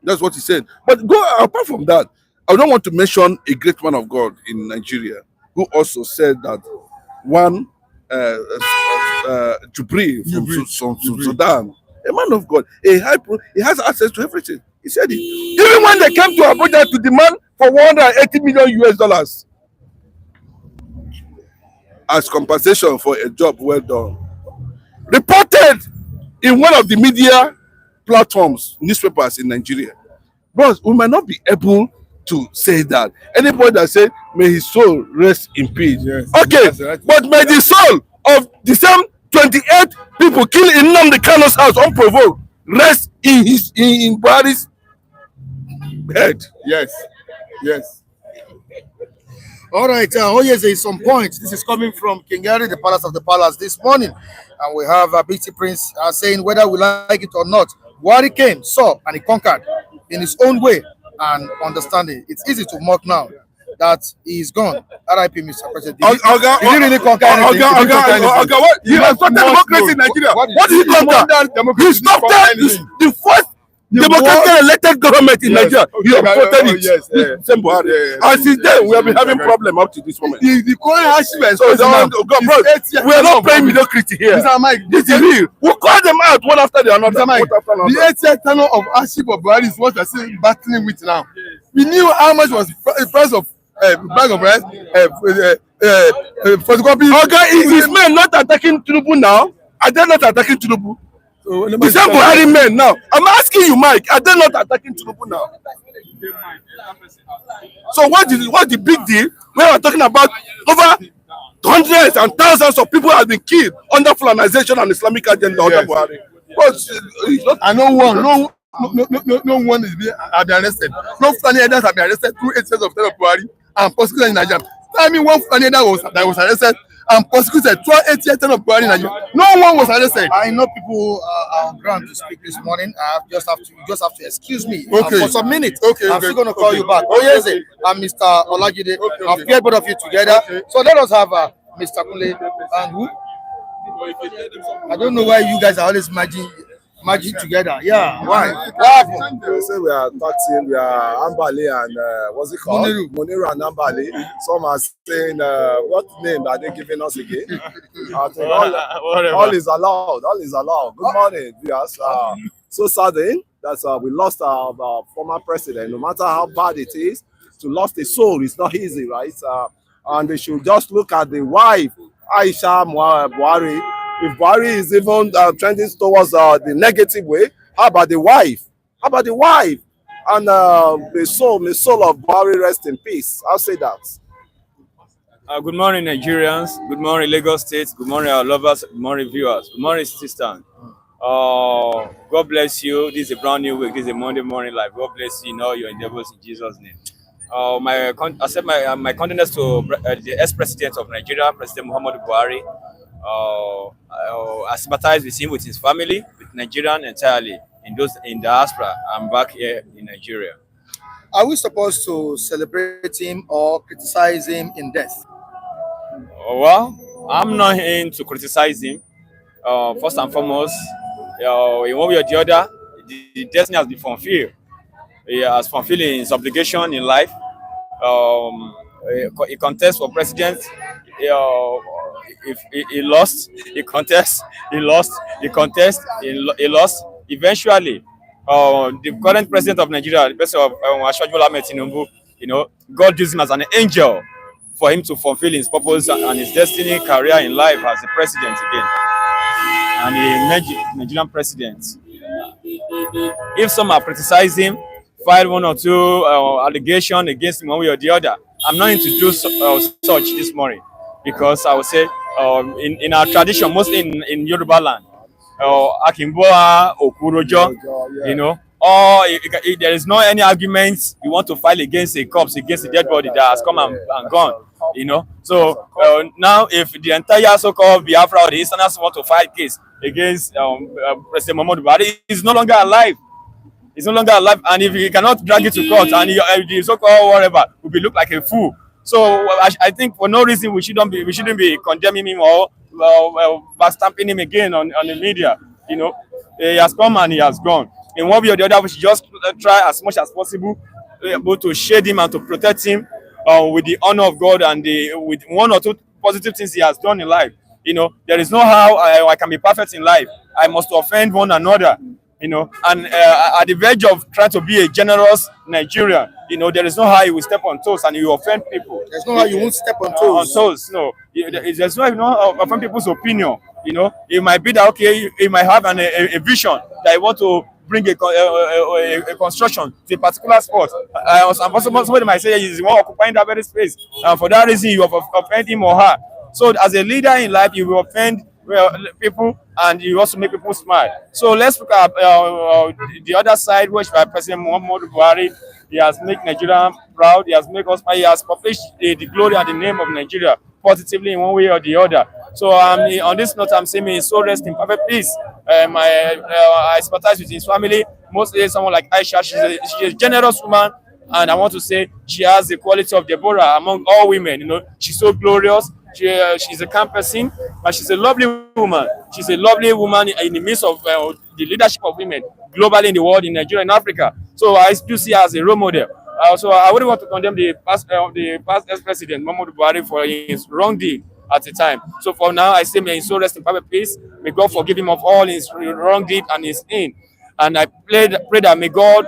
That's what he said. But go apart from that, I don't want to mention a great man of God in Nigeria who also said that one Jubril from Sudan, a man of God, he has access to everything. He said it. Even when they came to Abuja to demand for $180 million US as compensation for a job well done, reported in one of the media platforms, newspapers in Nigeria. But we might not be able to say that. Anybody that said, may his soul rest in peace. Yes. Okay, That's right. but may the soul of the same 28 people killed in Nnamdi Kanu's house unprovoked rest in Buhari's head. Yes. Yes. All right. Yes, there is some points. This is coming from King Harry, the Palace of the Palace, this morning. And we have BT Prince saying, whether we like it or not, Buhari came, saw, and he conquered in his own way and understanding. It's easy to mock now that he is gone. R.I.P. Mr. President. Did he really conquer anything? What? He has started democracy in Nigeria. What did he conquer? He stopped the first democratically elected government in Nigeria. He supported it. Same Buhari. And since then, we have been having problem up to this moment. The current hardship So we are not playing mediocrity here. Mr. Mike, This is real. We call them out one after the another. Mr. Mike, the 8th tenor of hardship of Buhari is what we're still battling with now. We knew how much was the price of bag of rice, photocopy. Okay, is his men not attacking Tinubu now? Are they not attacking Tinubu? So, The same Buhari men now. I'm asking you, Mike, are they not attacking Tinubu now? So what's the big deal? We are talking about over hundreds and thousands of people have been killed under Fulanization and Islamic agenda under Buhari. But and no one is being arrested. No Fulani elders have been arrested through 8 years of terror of Buhari and prosecuted in Nigeria. Tell me one Fulani elder that was arrested and prosecuted through 8 years terror of Buhari in Nigeria. No one was arrested. I know people are on ground to speak this morning. You just have to excuse me Okay. for some minutes. Okay, I'm still going to call you back. Oh yes, I'm Mr. Olajide. Okay. I've paired both of you together. Okay. So let us have Mr. Kunle and who? I don't know why you guys are always magic together. Yeah, why? What happened? They say we are taxing, we are Ambali and what's it called? Muniru. Muniru and Ambali. Some are saying, what name are they giving us again? I think all is allowed. All is allowed. Good morning, viewers. So saddened that we lost our former president. No matter how bad it is, to lose a soul is not easy, right? And they should just look at the wife, Aisha Buhari. If Buhari is even trending towards the negative way, how about the wife? How about the wife? And the soul of Buhari rest in peace. I'll say that. Good morning, Nigerians. Good morning, Lagos State. Good morning, our lovers. Good morning, viewers. Good morning, sister. God bless you. This is a brand new week. This is a Monday morning live. God bless you in all your endeavors in Jesus' name. I said my condolences to the ex-president of Nigeria, President Muhammadu Buhari. I sympathize with him, with his family, with Nigerian entirely. In diaspora, I'm back here in Nigeria. Are we supposed to celebrate him or criticize him in death? Well, I'm not in to criticize him. First and foremost, in one way or the other, the destiny has been fulfilled. He has fulfilled his obligation in life. He contests for president. If he lost, he contests. He lost. He contests. He lost. Eventually, the current president of Nigeria, the president of President Tinubu, God used him as an angel for him to fulfill his purpose and his destiny, career in life as a president again, and a Nigerian president. If some are criticizing him, filed one or two allegations against him one way or the other, I'm not going to do such this morning, because I would say in our tradition, mostly in Yoruba land, Akimboa Okurojo, or if there is no any arguments you want to file against a corpse, against a dead body that has come and gone, So now, if the entire so-called Biafra or the Easterners want to file case against President Muhammadu Buhari, he's no longer alive. He's no longer alive, and if he cannot drag it to court, and the so-called whatever will be look like a fool. So I think for no reason we shouldn't be condemning him or stamping him again on the media. He has come and he has gone. In one way or the other, we should just try as much as possible both to shade him and to protect him with the honor of God and with one or two positive things he has done in life. There is no how I can be perfect in life. I must offend one another. And at the verge of trying to be a generous Nigerian, there is no how you will step on toes and you offend people. There's no how you won't step on toes. No. There's no offend people's opinion. It might be that, okay, you might have a vision that you want to bring a construction to a particular spot. Somebody might say he's occupying that very space. And for that reason, you offend him or her. So as a leader in life, you will offend people, and you also make people smile. So let's look at the other side, which by President Muhammadu Buhari. He has made Nigeria proud. He has made us. He has published the glory and the name of Nigeria positively in one way or the other. So on this note, I'm saying, may his soul rest in perfect peace. I sympathize with his family. Mostly someone like Aisha. She's a generous woman, and I want to say she has the quality of Deborah among all women. She's so glorious. She's a calm person, but she's a lovely woman. She's a lovely woman in the midst of the leadership of women globally in the world, in Nigeria and Africa. So I do see her as a role model. So I wouldn't want to condemn the past ex-president Muhammadu Buhari for his wrong deed at the time. So for now, I say may his soul rest in perfect peace. May God forgive him of all his wrong deed and his sin. And I pray that may God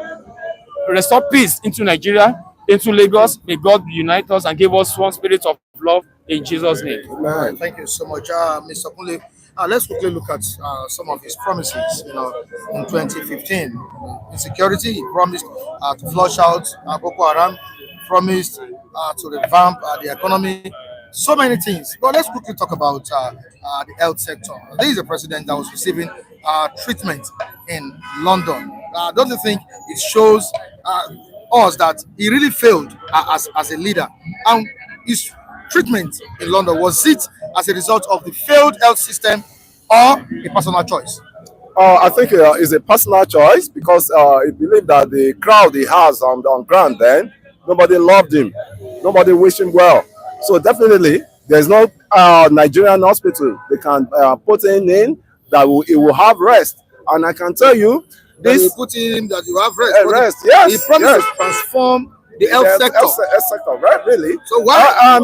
restore peace into Nigeria, into Lagos. May God unite us and give us one spirit of love. In Jesus' name. Amen. Thank you so much, Mr. Kunle. Let's quickly look at some of his promises. In 2015, in security, he promised to flush out Boko Haram, promised to revamp the economy, so many things. But let's quickly talk about the health sector. This is a president that was receiving treatment in London. Don't you think it shows us that he really failed as a leader? And his treatment in London, was it as a result of the failed health system or a personal choice? I think it's a personal choice, because he believed that the crowd he has on ground then, nobody loved him, nobody wished him well. So definitely, there's no Nigerian hospital they can put him in that he will have rest. And I can tell you, This this put in that you have rest. rest, yes, He promised yes. to transform the health sector. Health sector, right? Really? So why?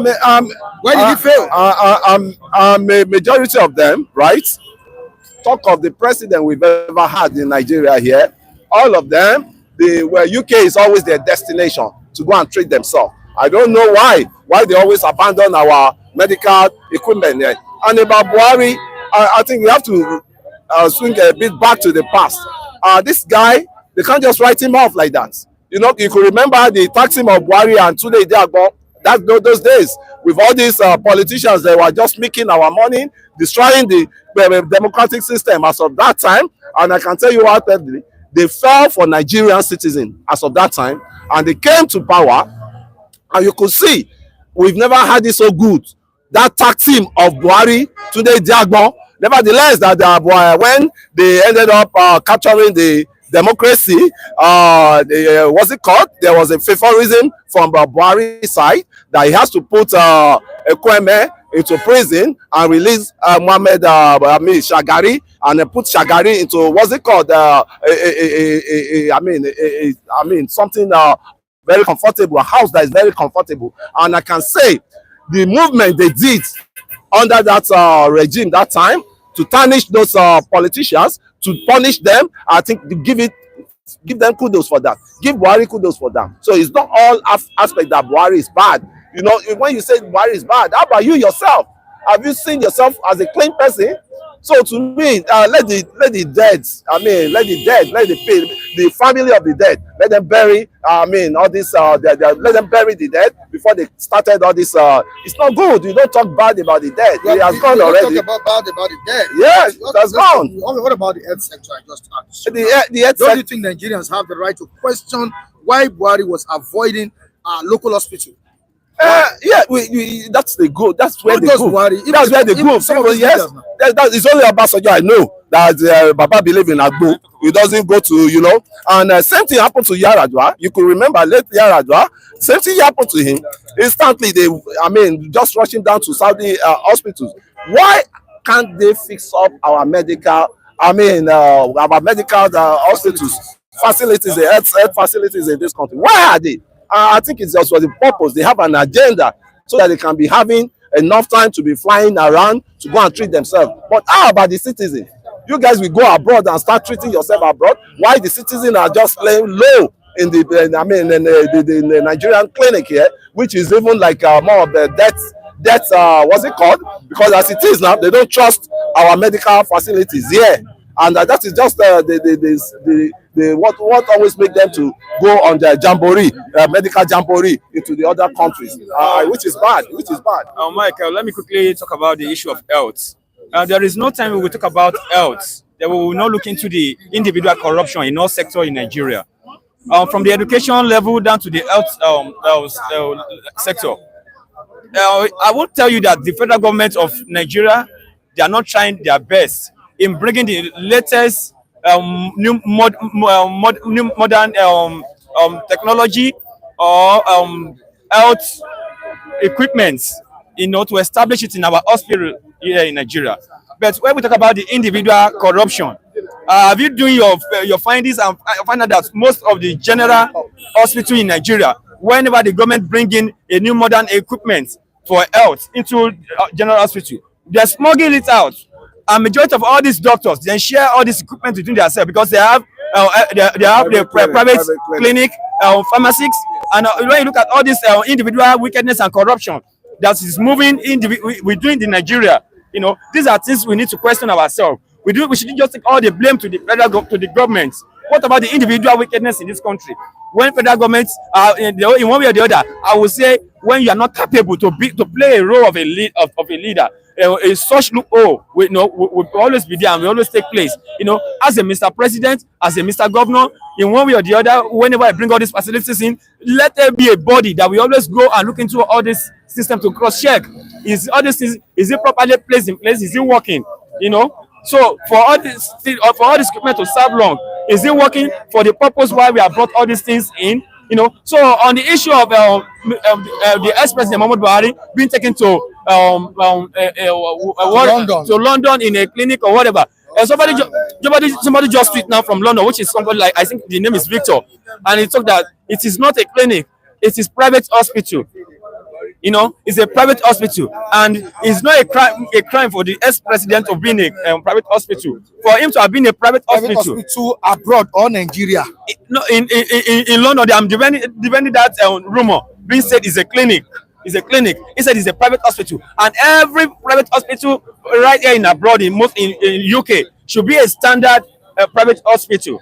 Why did he fail? A majority of them, right? Talk of the president we've ever had in Nigeria here. All of them, UK is always their destination to go and treat themselves. I don't know why they always abandon our medical equipment here. And about Buhari, I think we have to swing a bit back to the past. This guy, they can't just write him off like that. You know, you could remember the taxing of Buhari and today they are gone. Those days with all these politicians, they were just making our money, destroying the democratic system as of that time. And I can tell you what, they fell for Nigerian citizens as of that time, and they came to power. And you could see we've never had it so good. That tax team of Buhari today, Diagbon. Nevertheless, that when they ended up capturing the democracy, what's it called? There was a favorism from Buhari side that he has to put Ekweme into prison and release Mohammed Shagari, and put Shagari into what's it called? Something very comfortable, a house that is very comfortable. And I can say the movement they did under that regime that time to tarnish those politicians, to punish them, I think to give them kudos for that. Give Buhari kudos for that. So it's not all aspect that Buhari is bad. You know, when you say Buhari is bad, how about you yourself? Have you seen yourself as a clean person? So to me, let the dead, let the family of the dead, let them bury, all this, let them bury the dead before they started all this. It's not good. You don't talk bad about the dead. It has gone already. Talk bad about the dead. Yes, that's gone. What about the health sector? I just asked. The health Don't you think Nigerians have the right to question why Buhari was avoiding local hospital? Yeah, that's the goal. That's where they go. That's where they go. Yes, it's only Obasanjo I know that Baba believe in Agbo. He doesn't go to, you know. And same thing happened to Yaradua. You could remember late Yaradua. Same thing happened to him. Instantly, just rushing down to Saudi hospitals. Why can't they fix up our medical? Our medical hospitals, facilities, the health facilities in this country? Why are they? I think it's just for the purpose. They have an agenda so that they can be having enough time to be flying around to go and treat themselves. But how about the citizens? You guys will go abroad and start treating yourself abroad. Why the citizens are just playing low in the Nigerian clinic here, which is even like more of the death. What's it called? Because as it is now, they don't trust our medical facilities here, and that is just what always make them to go on the jamboree, medical jamboree into the other countries, which is bad. Michael, let me quickly talk about the issue of health. There is no time we will talk about health that we will not look into the individual corruption in all sectors in Nigeria, from the education level down to the health sector. I will tell you that the federal government of Nigeria, they are not trying their best in bringing the latest new modern technology or health equipment, to establish it in our hospital here in Nigeria. But when we talk about the individual corruption, have you doing your findings and find out that most of the general hospital in Nigeria, whenever the government bring in a new modern equipment for health into general hospital, they smuggle it out. And majority of all these doctors then share all this equipment between themselves because they have the private clinic, pharmacies, and when you look at all this individual wickedness and corruption that is moving we do in Nigeria, these are things we need to question ourselves. We should just take all the blame to the federal to the government. What about the individual wickedness in this country? When federal governments in one way or the other, I would say when you are not capable to play a role of a leader. A such loophole will always be there and will always take place. As a Mr. President, as a Mr. Governor, in one way or the other, whenever I bring all these facilities in, let there be a body that we always go and look into all this system to cross-check. Is it properly placed in place? Is it working? So for all this equipment to serve long, is it working for the purpose why we have brought all these things in? So on the issue of the ex-president Muhammadu Buhari being taken to London in a clinic or whatever, somebody just tweet now from London, which is somebody like, I think the name is Victor, and he talked that it is not a clinic, it is private hospital. You know, it's a private hospital, and it's not a crime for the ex-president of being a private hospital. For him to have been a private hospital abroad or Nigeria. No, in London, I'm defending that rumor being said is a clinic. It's a clinic. He said it's a private hospital, and every private hospital right here in abroad, in UK, should be a standard private hospital.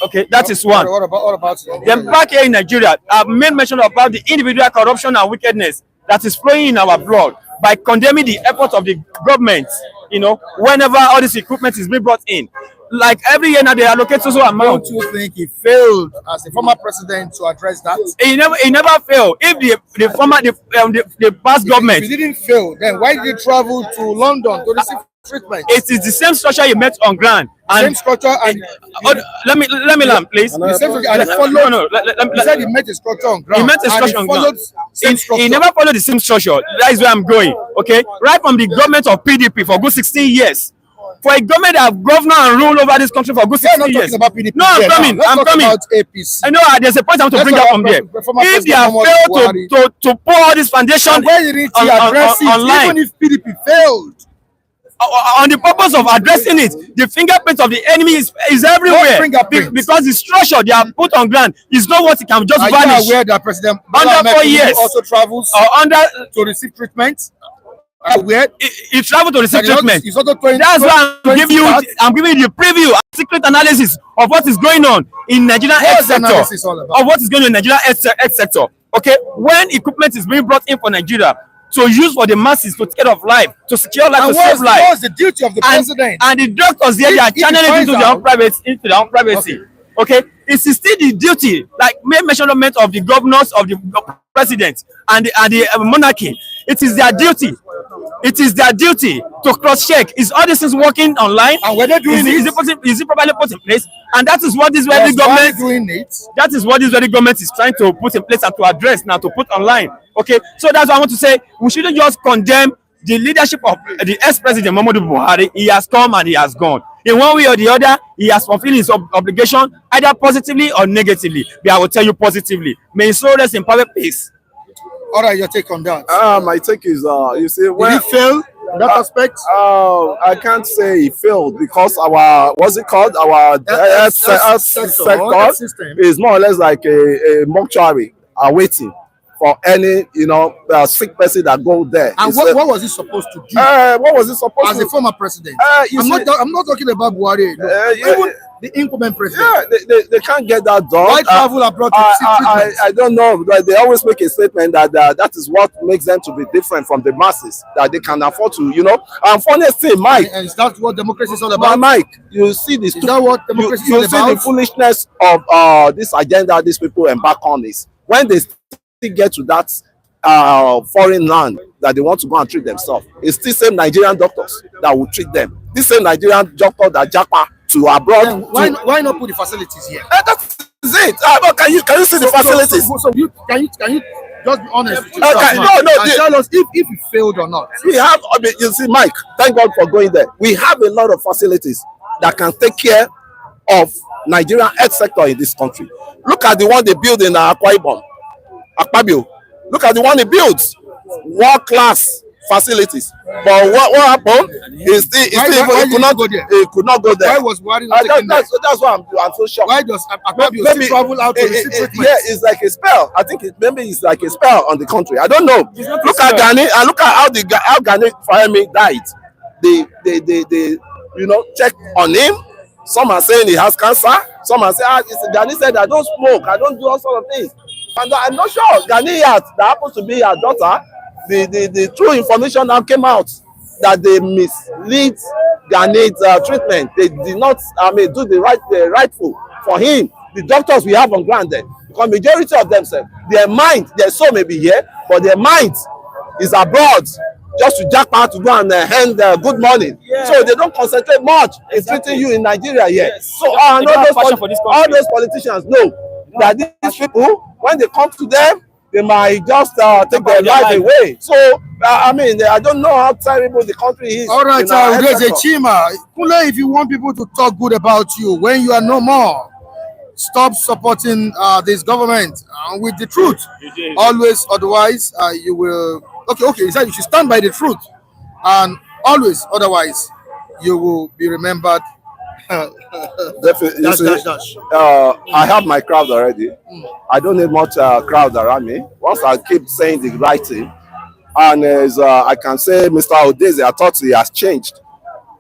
Okay, that is one. What about Then back here in Nigeria, I've made mention about the individual corruption and wickedness that is flowing in our blood by condemning the efforts of the government. You know, whenever all this equipment is being brought in, like every year now they allocate so amount. Don't you think he failed as a former president to address that? He never failed. If the past government, if he didn't fail, then why did he travel to London to receive treatment? It is the same structure he met on ground. Same structure, and let me land, please. the same structure, and he followed. He said he met a structure on ground. He met a structure on ground. He never followed the same structure. That is where I'm going. Okay, right from the government of PDP for good 16 years. For a government that have governed and ruled over this country for good 16 years. About PDP no, I'm coming. I'm coming. About APC. I know there's a point I want to bring up from there. If they have failed to pour all this foundation where did he address it? Online, even if PDP failed. On the purpose of addressing it, the fingerprint of the enemy is everywhere. Because the structure they have put on ground is not what it can just vanish. Are you aware that President under 4 years also travels to receive treatment? He traveled to receive treatment. That's why I'm giving you the preview, a secret analysis of what is going on in Nigerian health sector. Of what is going on in Nigerian health sector. Okay, when equipment is being brought in for Nigeria to use for the masses, to take care of life, to secure life, to save life. What's the duty of the president? And the doctors there, they are channeling into their own privacy. Okay, it is still the duty, like measurement of the governors, of the president, and the monarchy. It is their duty. It is their duty to cross-check. Is all this is working online? And when they're doing is it properly put in place? And that is what this very government doing it. That is what this very government is trying to put in place and to address now, to put online. Okay, so that's what I want to say. We shouldn't just condemn the leadership of the ex-president Muhammadu Buhari. He has come and he has gone. In one way or the other, he has fulfilled his obligation, either positively or negatively. But I will tell you positively. May his soul rest in perfect peace. All right, your take on that? My take is, you see, did he fail in that aspect? I can't say he failed because our, what's it called? Our health sector is more or less like a mortuary awaiting for any, sick person that go there. And what was he supposed to do? What was he supposed to do? As a former president? I'm not talking about Buhari. Even the incumbent president. Yeah, they can't get that done. Why travel abroad to receive treatment? I don't know. But they always make a statement that that is what makes them to be different from the masses, that they can afford to, And funniest thing, Mike. And is that what democracy is all about? Mike, you see this. Is that what democracy is all about? You see the foolishness of this agenda these people embark on is when they still get to that foreign land that they want to go and treat themselves. It's still same Nigerian doctors that will treat them. This same Nigerian doctor that japa to abroad. Then why not put the facilities here? That is it. Can you see the facilities? So can you just be honest with No, tell us if he failed or not. We have. You see, Mike. Thank God for going there. We have a lot of facilities that can take care of Nigerian health sector in this country. Look at the one they build in Akwa Ibom, Akpabio. Look at the one he builds. World class facilities. But what happened? He could not go there. Why was Buhari that's why I'm so shocked. Why does Akpabio travel out to receive treatment? Yeah, it's like a spell. I think maybe it's like a spell on the country. I don't know. Look at Ghani and look at how Ghani finally died. They check on him. Some are saying he has cancer. Some are saying Ghani said I don't smoke, I don't do all sort of things. And I'm not sure Ghanaians that happens to be her daughter. The true information now came out that they mislead Ghanaians treatment. They did not do the rightful for him. The doctors we have on ground there, because majority of them said their mind, their soul may be here, but their mind is abroad, just to jackpot to go and hand good morning. Yeah. So they don't concentrate much in treating you in Nigeria here. Yes. So all those politicians know that these people, when they come to them, they might just take their life away. So I mean, I don't know how terrible the country is. All right, there's a sector. Chima. Kule, if you want people to talk good about you when you are no more, stop supporting this government with the truth. Always, otherwise, you will. Okay. He said you should stand by the truth, and always, otherwise, you will be remembered. Definitely, I have my crowd already. I don't need much crowd around me. Once I keep saying the right thing, and I can say, Mr. Odeze, I thought he has changed.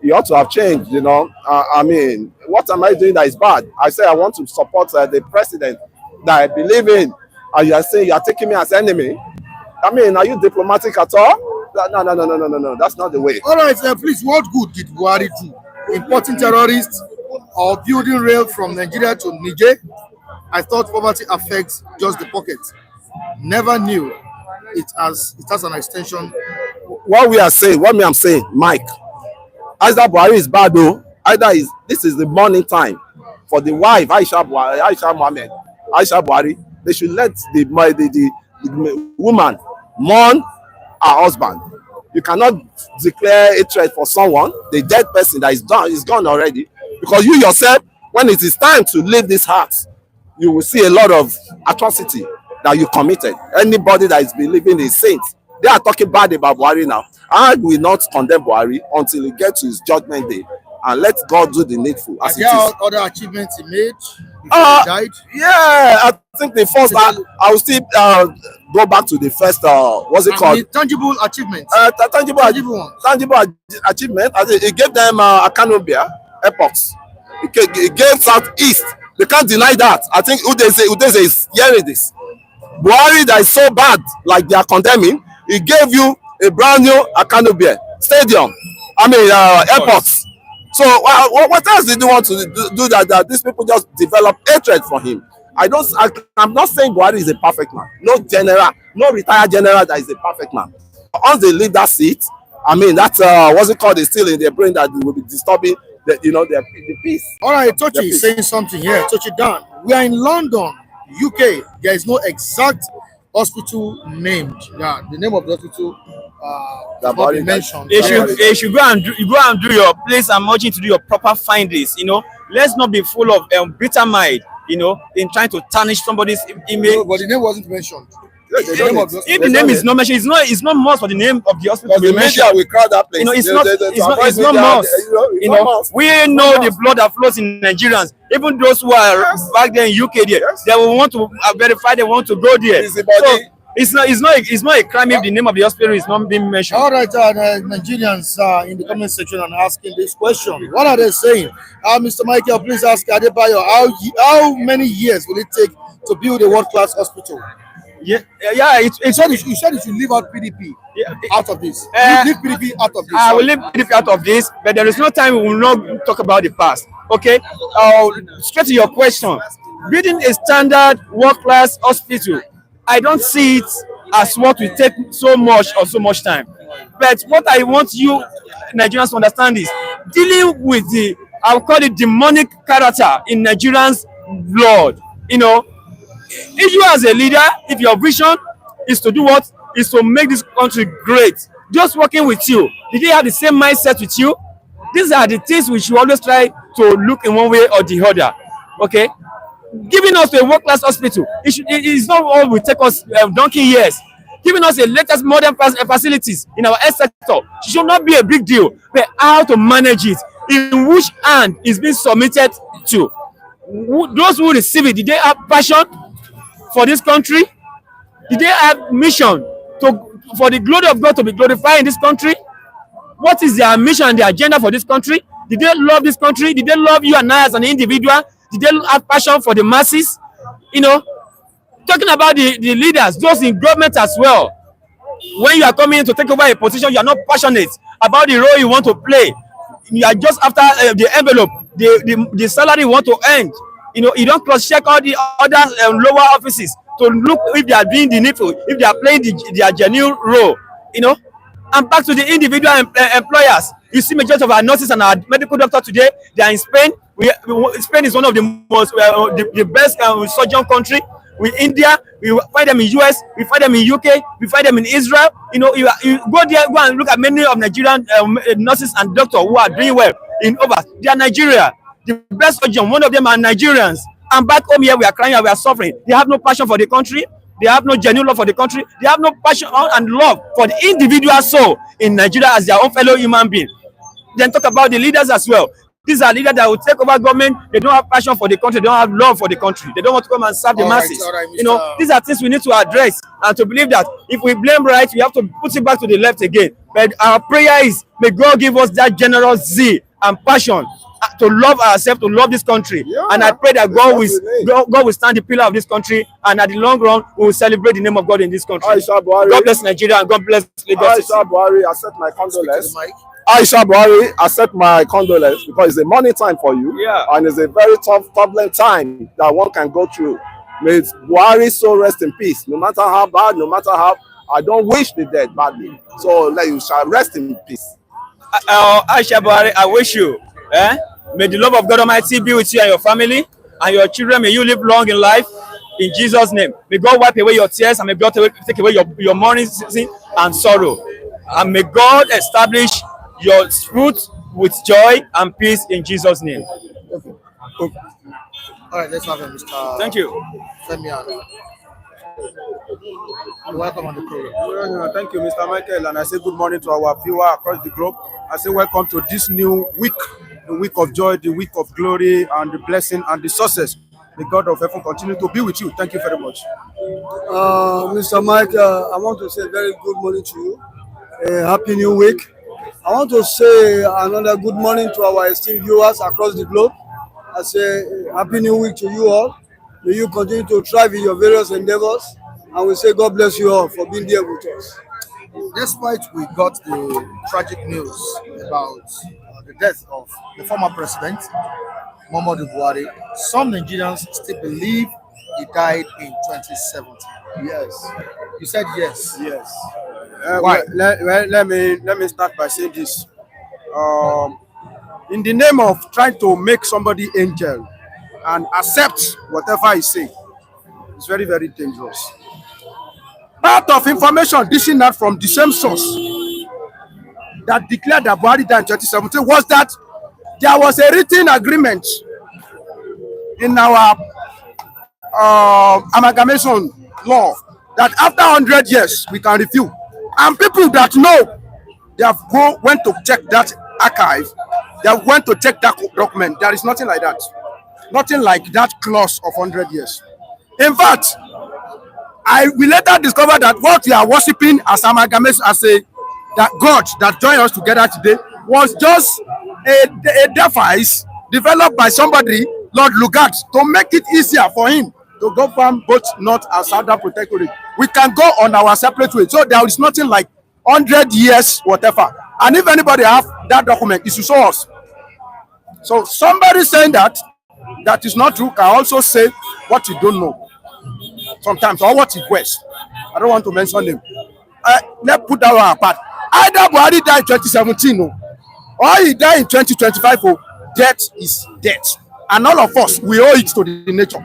He ought to have changed, you know. I mean, what am I doing that is bad? I say I want to support the president that I believe in, and you are saying you are taking me as enemy. I mean, are you diplomatic at all? No. That's not the way. All right, please, what good did Buhari do? Importing terrorists or building rail from Nigeria to Niger? I thought poverty affects just the pocket. Never knew it has an extension. What I'm saying, Mike, either Buhari is bad though, this is the morning time for the wife, Aisha Buhari. They should let the woman mourn her husband. You cannot declare hatred for someone, the dead person that is gone already, because you yourself, when it is time to leave this house, you will see a lot of atrocity that you committed. Anybody that is believing in saints, they are talking bad about Buhari now. I will not condemn Buhari until he gets to his judgment day, and let God do the needful. As there are other achievements he made before he died? Yeah, I think the first, I will still go back to the first, what's it called? Tangible achievements. Tangible achievement. I think it gave them Akanobia airports. It gave Southeast. They can't deny that. I think Udeze is hearing this. Buhari that is so bad, like they are condemning, he gave you a brand new Akanobia stadium. I mean, airports. So what else did you want to do that these people just develop hatred for him? I'm not saying Buhari is a perfect man. No general, no retired general that is a perfect man. Once they leave that seat, I mean, that's what's it called? Is still in their brain that will be disturbing the peace. All right, Tochi is saying something here. Tochi Dan, we are in London, UK. There is no exact hospital named. Yeah, the name of the hospital the body mentioned. They should go and do your place. I'm urging to do your proper findings. You know, let's not be full of bitter mind. You know, in trying to tarnish somebody's image. No, but the name wasn't mentioned. If the name is not mentioned, it's not must for the name of the hospital to be mentioned. The media will crowd that place. You know, it's not must. You know, we know the blood that flows in Nigerians. Even those who are back there in UK, they will want to verify. They want to go there. So it's not a crime if the name of the hospital is not being mentioned. All right, Nigerians in the comment section and asking this question. What are they saying? Mr. Michael, please ask Adebayo, how many years will it take to build a world-class hospital? Yeah. You said you should leave out PDP out of this. Leave PDP out of this. I will leave PDP out of this, but there is no time we will not talk about the past. Okay. Straight to your question. Building a standard world-class hospital, I don't see it as what will take so much time. But what I want you Nigerians to understand is dealing with I'll call it demonic character in Nigerians' blood. You know, if you as a leader, if your vision is to do what? Is to make this country great. Just working with you. Did they have the same mindset with you? These are the things we should always try to look in one way or the other. Okay? Giving us a world-class hospital, it is not all will take us donkey years. Giving us the latest modern facilities in our health sector should not be a big deal. But how to manage it, in which hand is being submitted to. Those who receive it, did they have passion for this country? Did they have mission for the glory of God to be glorified in this country? What is their mission and their agenda for this country? Did they love this country? Did they love you and I as an individual? Did they have passion for the masses? You know, talking about the leaders, those in government as well. When you are coming to take over a position, you are not passionate about the role you want to play. You are just after the envelope, the salary you want to earn. You know, you don't cross-check all the other lower offices to look if they are doing the needful, if they are playing their genuine role. You know, and back to the individual employers. You see, majority of our nurses and our medical doctors today, they are in Spain. Spain is one of the most the best surgeon country. with India, we find them in US, we find them in UK, we find them in Israel. You know, you go there, go and look at many of Nigerian nurses and doctors who are doing well in over. They are Nigeria. The best surgeon, one of them are Nigerians. And back home here, we are crying and we are suffering. They have no passion for the country. They have no genuine love for the country. They have no passion and love for the individual soul in Nigeria as their own fellow human being. Then talk about the leaders as well. These are leaders that will take over government. They don't have passion for the country. They don't have love for the country. They don't want to come and serve the masses. You know, these are things we need to address and to believe that if we blame right, we have to put it back to the left again. But our prayer is, may God give us that generous zeal and passion to love ourselves, to love this country. Yeah, and I pray that God will stand the pillar of this country, and at the long run, we will celebrate the name of God in this country. God bless Nigeria and God bless Lagos. Aisha Buhari, accept my condolence. Aisha Buhari, accept my condolence because it's a money time for you. Yeah. And it's a very tough, turbulent time that one can go through. May Buhari so rest in peace. No matter how bad, no matter how, I don't wish the dead badly. So let you shall rest in peace. Aisha Buhari, I wish you, may the love of God Almighty be with you and your family and your children. May you live long in life in Jesus' name. May God wipe away your tears and may God take away your mourning and sorrow. And may God establish your fruit with joy and peace in Jesus' name. Okay. All right, let's have him, Mr. Thank you. Welcome on the program. Thank you, Mr. Michael, and I say good morning to our viewers across the globe. I say welcome to this new week, the week of joy, the week of glory, and the blessing and the success. The God of heaven continue to be with you. Thank you very much. Mr. Michael, I want to say very good morning to you. Happy New Week. I want to say another good morning to our esteemed viewers across the globe. I say Happy New Week to you all. May you continue to thrive in your various endeavors. And we say God bless you all for being there with us. Despite we got the tragic news about the death of the former president, Muhammadu Buhari, some Nigerians still believe he died in 2017. Yes. You said yes. Yes. Why? Let me start by saying this. In the name of trying to make somebody angel and accept whatever he say, it's very, very dangerous. Part of information dishing out from the same source that declared that Buhari died in 2017 was that there was a written agreement in our amalgamation law that after 100 years we can review. And people that know, they have went to check that archive, they went to check that document. There is nothing like that. Nothing like that clause of 100 years. In fact, we later discovered that what we are worshiping as amalgamation, that God that joined us together today, was just a device developed by somebody, Lord Lugard, to make it easier for him to govern both North and Southern Protectorate. We can go on our separate way. So there is nothing like 100 years, whatever. And if anybody have that document, it should show us. So somebody saying that is not true can also say what you don't know sometimes, or what he quests. I don't want to mention him. Let's put that one apart. Either Buhari died in 2017 or he died in 2025. Death is death. And all of us, we owe it to the nature.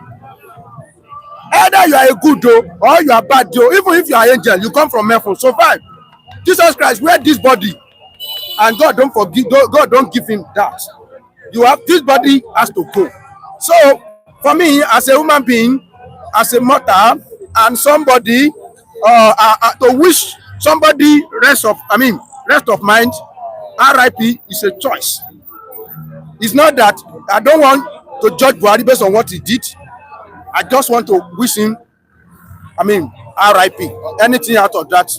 Either you are a good or you are bad even if you are an angel, you come from heaven. So fine. Jesus Christ wear this body, and God don't give him that. You have this body has to go. So for me, as a human being, as a mother, and somebody to wish somebody rest of mind, RIP is a choice. It's not that I don't want to judge Buhari based on what he did. I just want to wish him, RIP. Anything out of that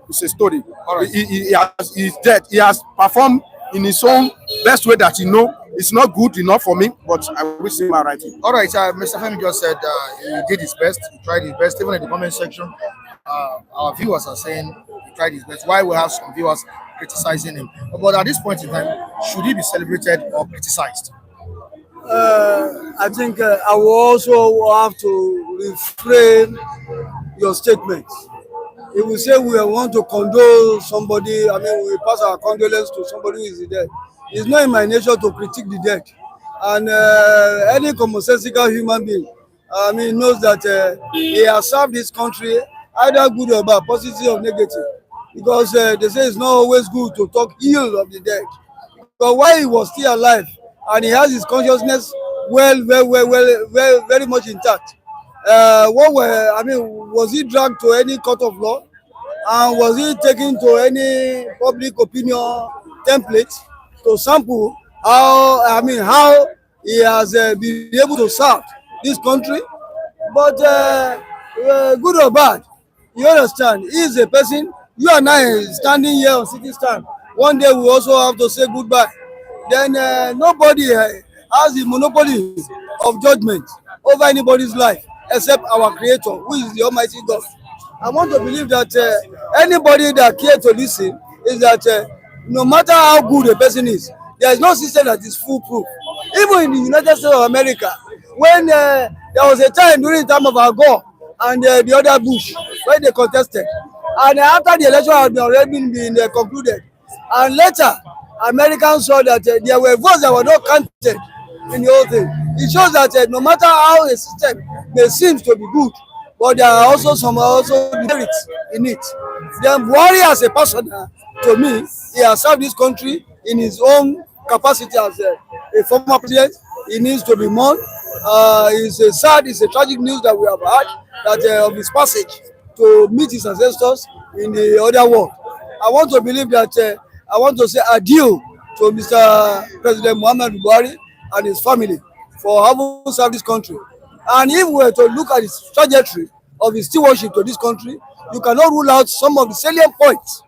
is a story. Right. He's dead. He has performed in his own best way that he know. It's not good enough for me, but I wish him RIP. All right, Mr. Femi just said he did his best. He tried his best. Even in the comment section, our viewers are saying he tried his best. Why we have some viewers criticizing him? But at this point in time, should he be celebrated or criticized? I think I will also have to refrain your statements. If we say we want to condole somebody, we pass our condolence to somebody who is dead. It's not in my nature to critique the dead. And any commonsensical human being knows that he has served this country either good or bad, positive or negative. Because they say it's not always good to talk ill of the dead. But while he was still alive and he has his consciousness very much intact, was he dragged to any court of law? And was he taken to any public opinion template to sample how he has been able to serve this country? But good or bad, you understand, he is a person. You and I standing here on sitting stand. One day we also have to say goodbye. Then nobody has the monopoly of judgment over anybody's life except our Creator, who is the Almighty God. I want to believe that anybody that cares to listen is that no matter how good a person is, there is no system that is foolproof. Even in the United States of America, when there was a time during the time of Al Gore and the other Bush, when they contested, and after the election had already been concluded, and later Americans saw that there were votes that were not counted in the whole thing. It shows that no matter how a system may seem to be good, but there are also some merits in it. Then Buhari as a person, to me, he has served this country in his own capacity as a former president. He needs to be mourned. It's a tragic news that we have had that of his passage to meet his ancestors in the other world. I want to believe that I want to say adieu to Mr. President Muhammadu Buhari and his family for having served this country. And if we were to look at his trajectory of his stewardship to this country, you cannot rule out some of the salient points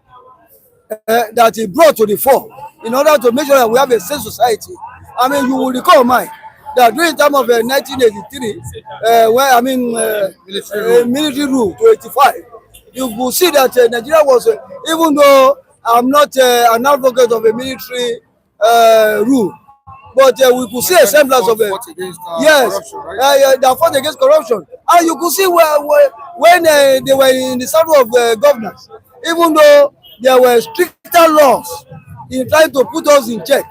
that he brought to the fore in order to make sure that we have a safe society. I mean, you will recall, Mike, that during the time of 1983, military rule to 85, you will see that Nigeria was, even though I'm not an advocate of a military rule, but we could see a semblance of they fought against corruption. And you could see when they were in the saddle of governors, even though there were stricter laws in trying to put us in check.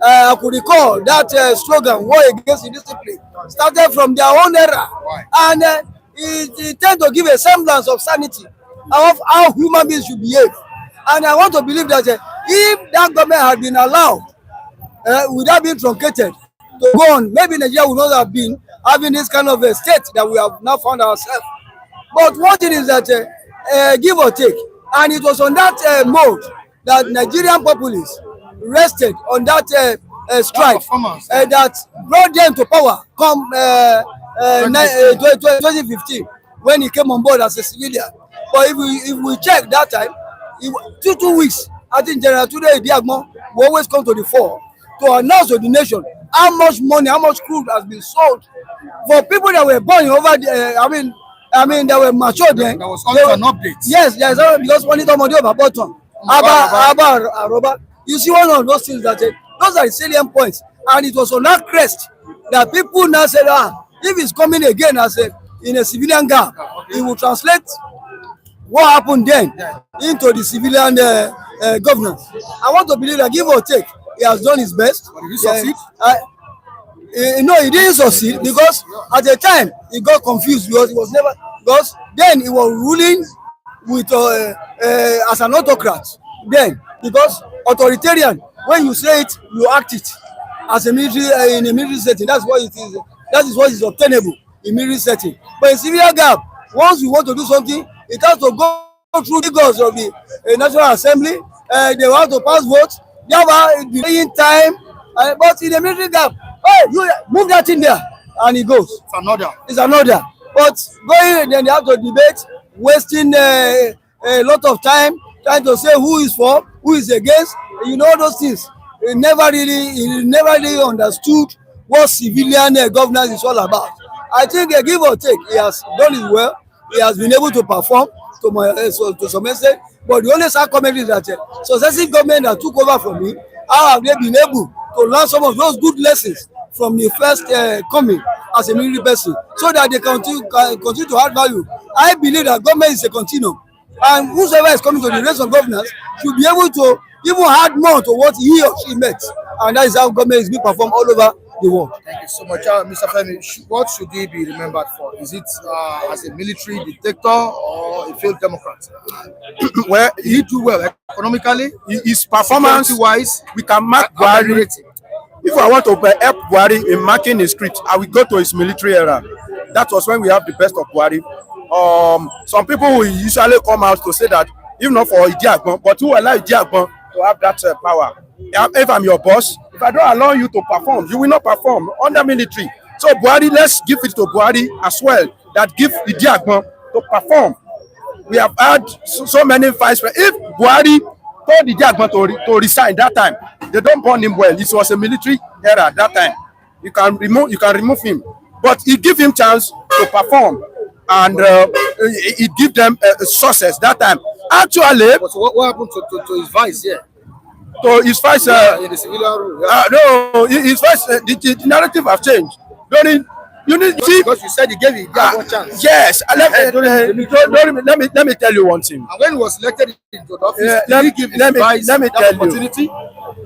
I could recall that slogan, war against indiscipline, started from their own era. And it tends to give a semblance of sanity of how human beings should behave. And I want to believe that if that government had been allowed, without being truncated, to go on, maybe Nigeria would not have been having this kind of a state that we have now found ourselves. But one thing is that give or take, and it was on that mode that Nigerian populists rested on that strike that brought them to power come 2015 when he came on board as a civilian. But if we check that time, 2 weeks, I think General Tunde Idiagmo will always come to the fore to announce to the nation how much money, how much crude has been sold for people that were born over the, that were mature then. There was also an update. Yes, yes, because when it comes to bottom, Aroba, you see one of those things that those are the salient points, and it was on that crest that people now said, if he's coming again as in a civilian garb, it will translate what happened then into the civilian governance. I want to believe that give or take, he has done his best. But did he succeed? No, he didn't succeed because at the time he got confused because then he was ruling with as an autocrat. Then because authoritarian, when you say it, you act it as a military in a military setting. That's what it is. That is what is obtainable in military setting. But in civilian gap, once you want to do something, it has to go through the goals of the National Assembly. They want to pass votes. They have delaying time. But in the military gap, you move that in there, and it goes. It's another. But going, then they have to debate, wasting a lot of time trying to say who is for, who is against. You know those things. He never really understood what civilian governance is all about. I think give or take, he has done it well. He has been able to perform to some extent. But the only sad comment is that successive government that took over from him, how have they been able to learn some of those good lessons from the first coming as a military person, so that they continue to add value. I believe that government is a continuum, and whosoever is coming to the race of governance should be able to even add more to what he or she met, and that is how government is being performed all over the world. Thank you so much. Mr. Femi, what should he be remembered for? Is it as a military dictator or a failed Democrat? Well, Did he do well economically? his performance, Wise, we can mark Buhari. If I want to help Buhari in marking his script, I will go to his military era. That was when we have the best of Buhari. Some people will usually come out to say that if not for Idiagbon, but who allow Idiagbon to have that power? If I'm your boss, if I don't allow you to perform, you will not perform under military. So Buhari, let's give it to Buhari as well, that give Idiagbon to perform. We have had so many fights. If Buhari told Idiagbon to resign that time, they don't burn him well. It was a military era that time. You can remove him, but he give him chance to perform, and he give them success that time. Actually, but what happened to his vice here? So his vice, In the civilian rule? no, his vice, the narrative have changed. You need see, Because you said he gave it one chance. yes. Let me tell you one thing. And when he was elected into the office, Let did he give his me vice tell that you. opportunity?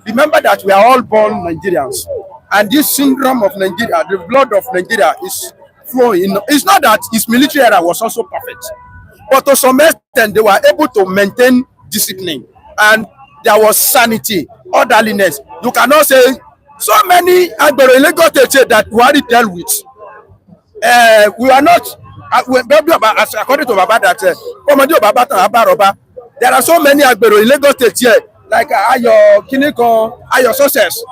Remember that we are all born Nigerians, and this syndrome of Nigeria, the blood of Nigeria, is flowing. It's not that his military era was also perfect, but to some extent they were able to maintain discipline, and there was sanity, orderliness. You cannot say so many Agbero in Lagos State that Buhari dealt with. We are not, according to Baba, that there are so many Agbero in Lagos State here, like Ayo Kiniko, Ayo Success.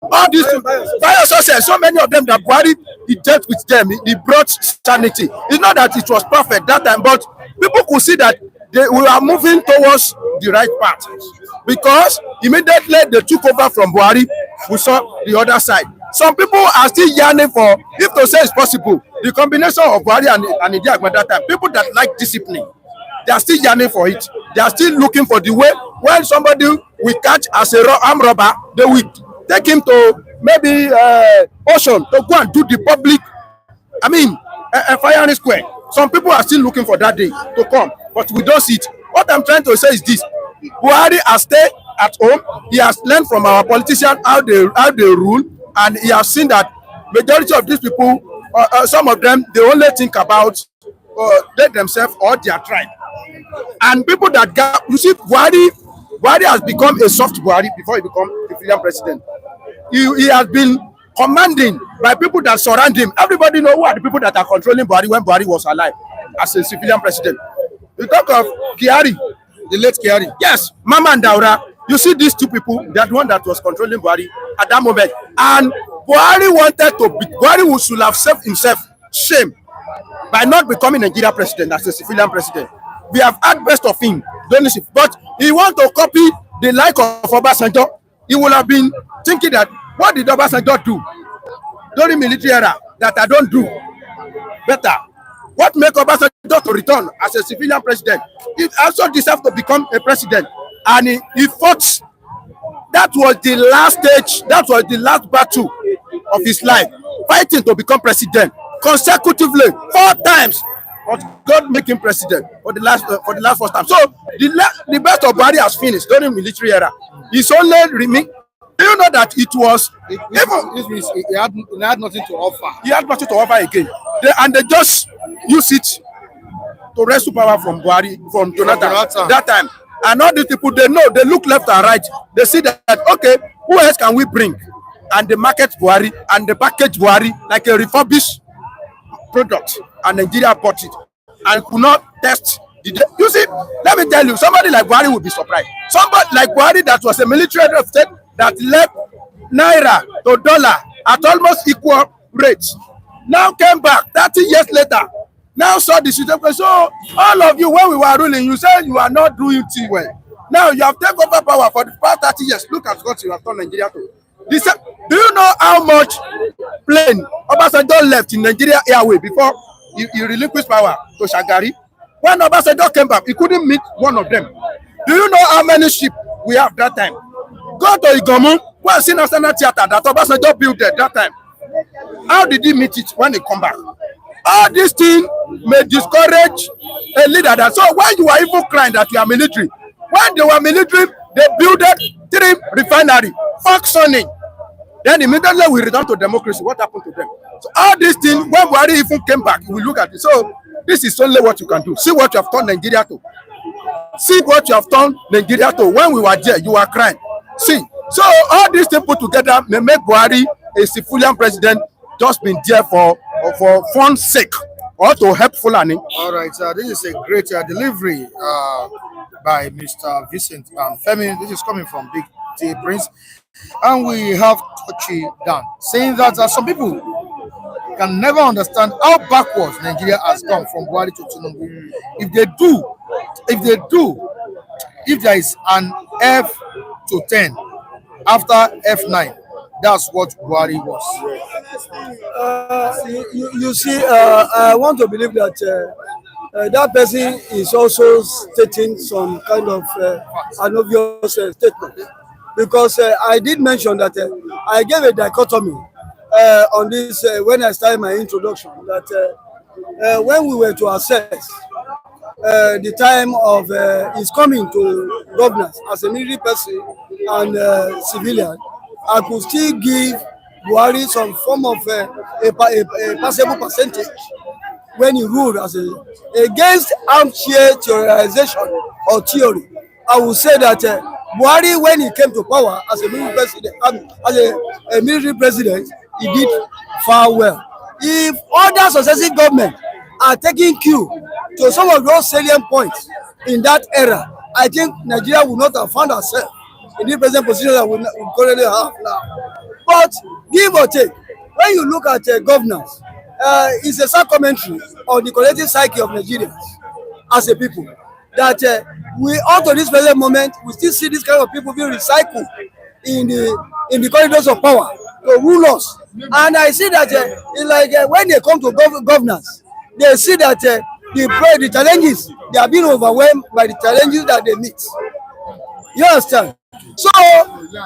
All these Ayo Success, so many of them that Buhari, he dealt with them, he brought sanity. It's not that it was perfect that time, but people could see that we are moving towards the right path, because immediately they took over from Buhari, we saw the other side. Some people are still yearning for, if to say it's possible, the combination of Buhari and Idiagbon that time. People that like discipline, they are still yearning for it. They are still looking for the way. When somebody we catch as a armed robber, they will take him to maybe ocean to go and do the public, a firing square. Some people are still looking for that day to come, but we don't see it. What I'm trying to say is this: Buhari has stayed at home. He has learned from our politicians how they rule, and he has seen that majority of these people, some of them, they only think about they themselves or their tribe. And people that you see, Buhari has become a soft Buhari before he become the civilian president. He has been commanding by people that surround him. Everybody know who are the people that are controlling Buhari when Buhari was alive as a civilian president. You talk of Kyari, the late Kyari. Yes, Mama and Daura. You see these two people, that one that was controlling Buhari at that moment. And Buhari should have saved himself shame by not becoming Nigeria president as a civilian president. We have had best of him, but he want to copy the like of Obasanjo. He would have been thinking that, what did Obasanjo do during military era that I don't do better? What make Obasanjo to return as a civilian president? He also deserves to become a president, and he fought. That was the last stage. That was the last battle of his life, fighting to become president consecutively 4 times. But God make him president for the last 4 times. So the best of Buhari has finished during military era. It's only remain. Do you know that it was He had nothing to offer. He had nothing to offer again. They just use it to wrestle power from Buhari, from Jonathan that time. And all these people, they know, they look left and right. They see that, okay, who else can we bring? And they market Buhari and they package Buhari like a refurbished product. And Nigeria bought it and could not test. You see, let me tell you, somebody like Buhari would be surprised. Somebody like Buhari that was a military head of state that left naira to dollar at almost equal rates, now came back 30 years later, now saw the situation. So all of you, when we were ruling, you said you are not doing too well. Now you have taken over power for the past 30 years. Look at what you have done Nigeria to. Do you know how much plane Obasanjo left in Nigeria Airway before he relinquished power to Shagari? When Obasanjo came back, he couldn't meet one of them. Do you know how many ships we have that time? Go to Igomu, go and see National Theatre that Obasanjo built at that time. How did he meet it when he come back? All these things may discourage a leader. So when you are even crying that you are military, when they were military, they built 3 refineries functioning. Then immediately we return to democracy. What happened to them? So all these things, when Buhari even came back, we look at it. So this is only what you can do. See what you have turned Nigeria to. See what you have turned Nigeria to. When we were there, you were crying. See. So all these things put together may make Buhari a civilian president just been there for fun's sake or to help Fulani. All right, this is a great delivery by Mr. Vincent Femi. This is coming from Big T Prince. And we have Tochi Dan saying that some people can never understand how backwards Nigeria has gone from Buhari to Tinubu. If there is an F to 10 after F9, that's what Buhari was. You see, I want to believe that that person is also stating some kind of an obvious statement, because I did mention that I gave a dichotomy on this when I started my introduction, that when we were to assess the time of his coming to governance as a military person and civilian, I could still give Buhari some form of a passable percentage when he ruled as against armchair theorization or theory. I would say that Buhari, when he came to power as a military president, a military president, he did far well. If other successive governments are taking cue to some of those salient points in that era, I think Nigeria would not have found herself in the present position that we currently have now. But give or take, when you look at governance, it's a sad commentary on the collective psyche of Nigerians as a people, that we up to this present moment, we still see this kind of people being recycled in the corridors of power to rule us. And I see that it's like when they come to governance, they see that the challenges, they are being overwhelmed by the challenges that they meet. You understand? So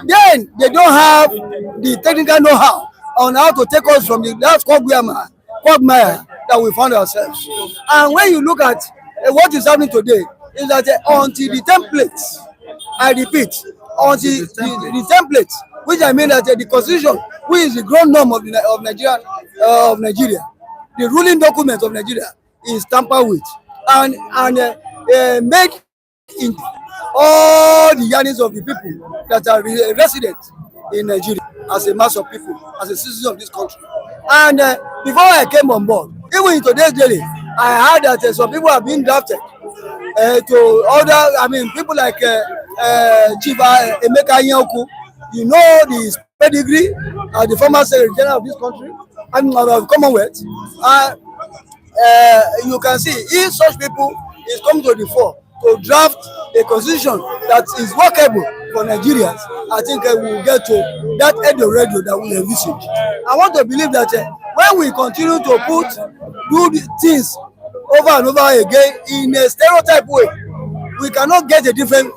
then they don't have the technical know-how on how to take us from that quagmire that we found ourselves. And when you look at what is happening today, is that until the templates, I repeat, until the templates, which I mean that the constitution, which is the ground norm of Nigeria, the ruling document of Nigeria, is tampered with and made in all the yearnings of the people that are resident in Nigeria as a mass of people, as a citizen of this country. And before I came on board, even in today's daily, I heard that some people have been drafted to other, people like Chief Emeka Nyoku, you know, the pedigree, the former Secretary General of this country, and of Commonwealth. You can see if such people is coming to the fore to draft a constitution that is workable for Nigerians, I think we will get to that Eldorado that we envisage. I want to believe that when we continue to do the things over and over again in a stereotype way, we cannot get a different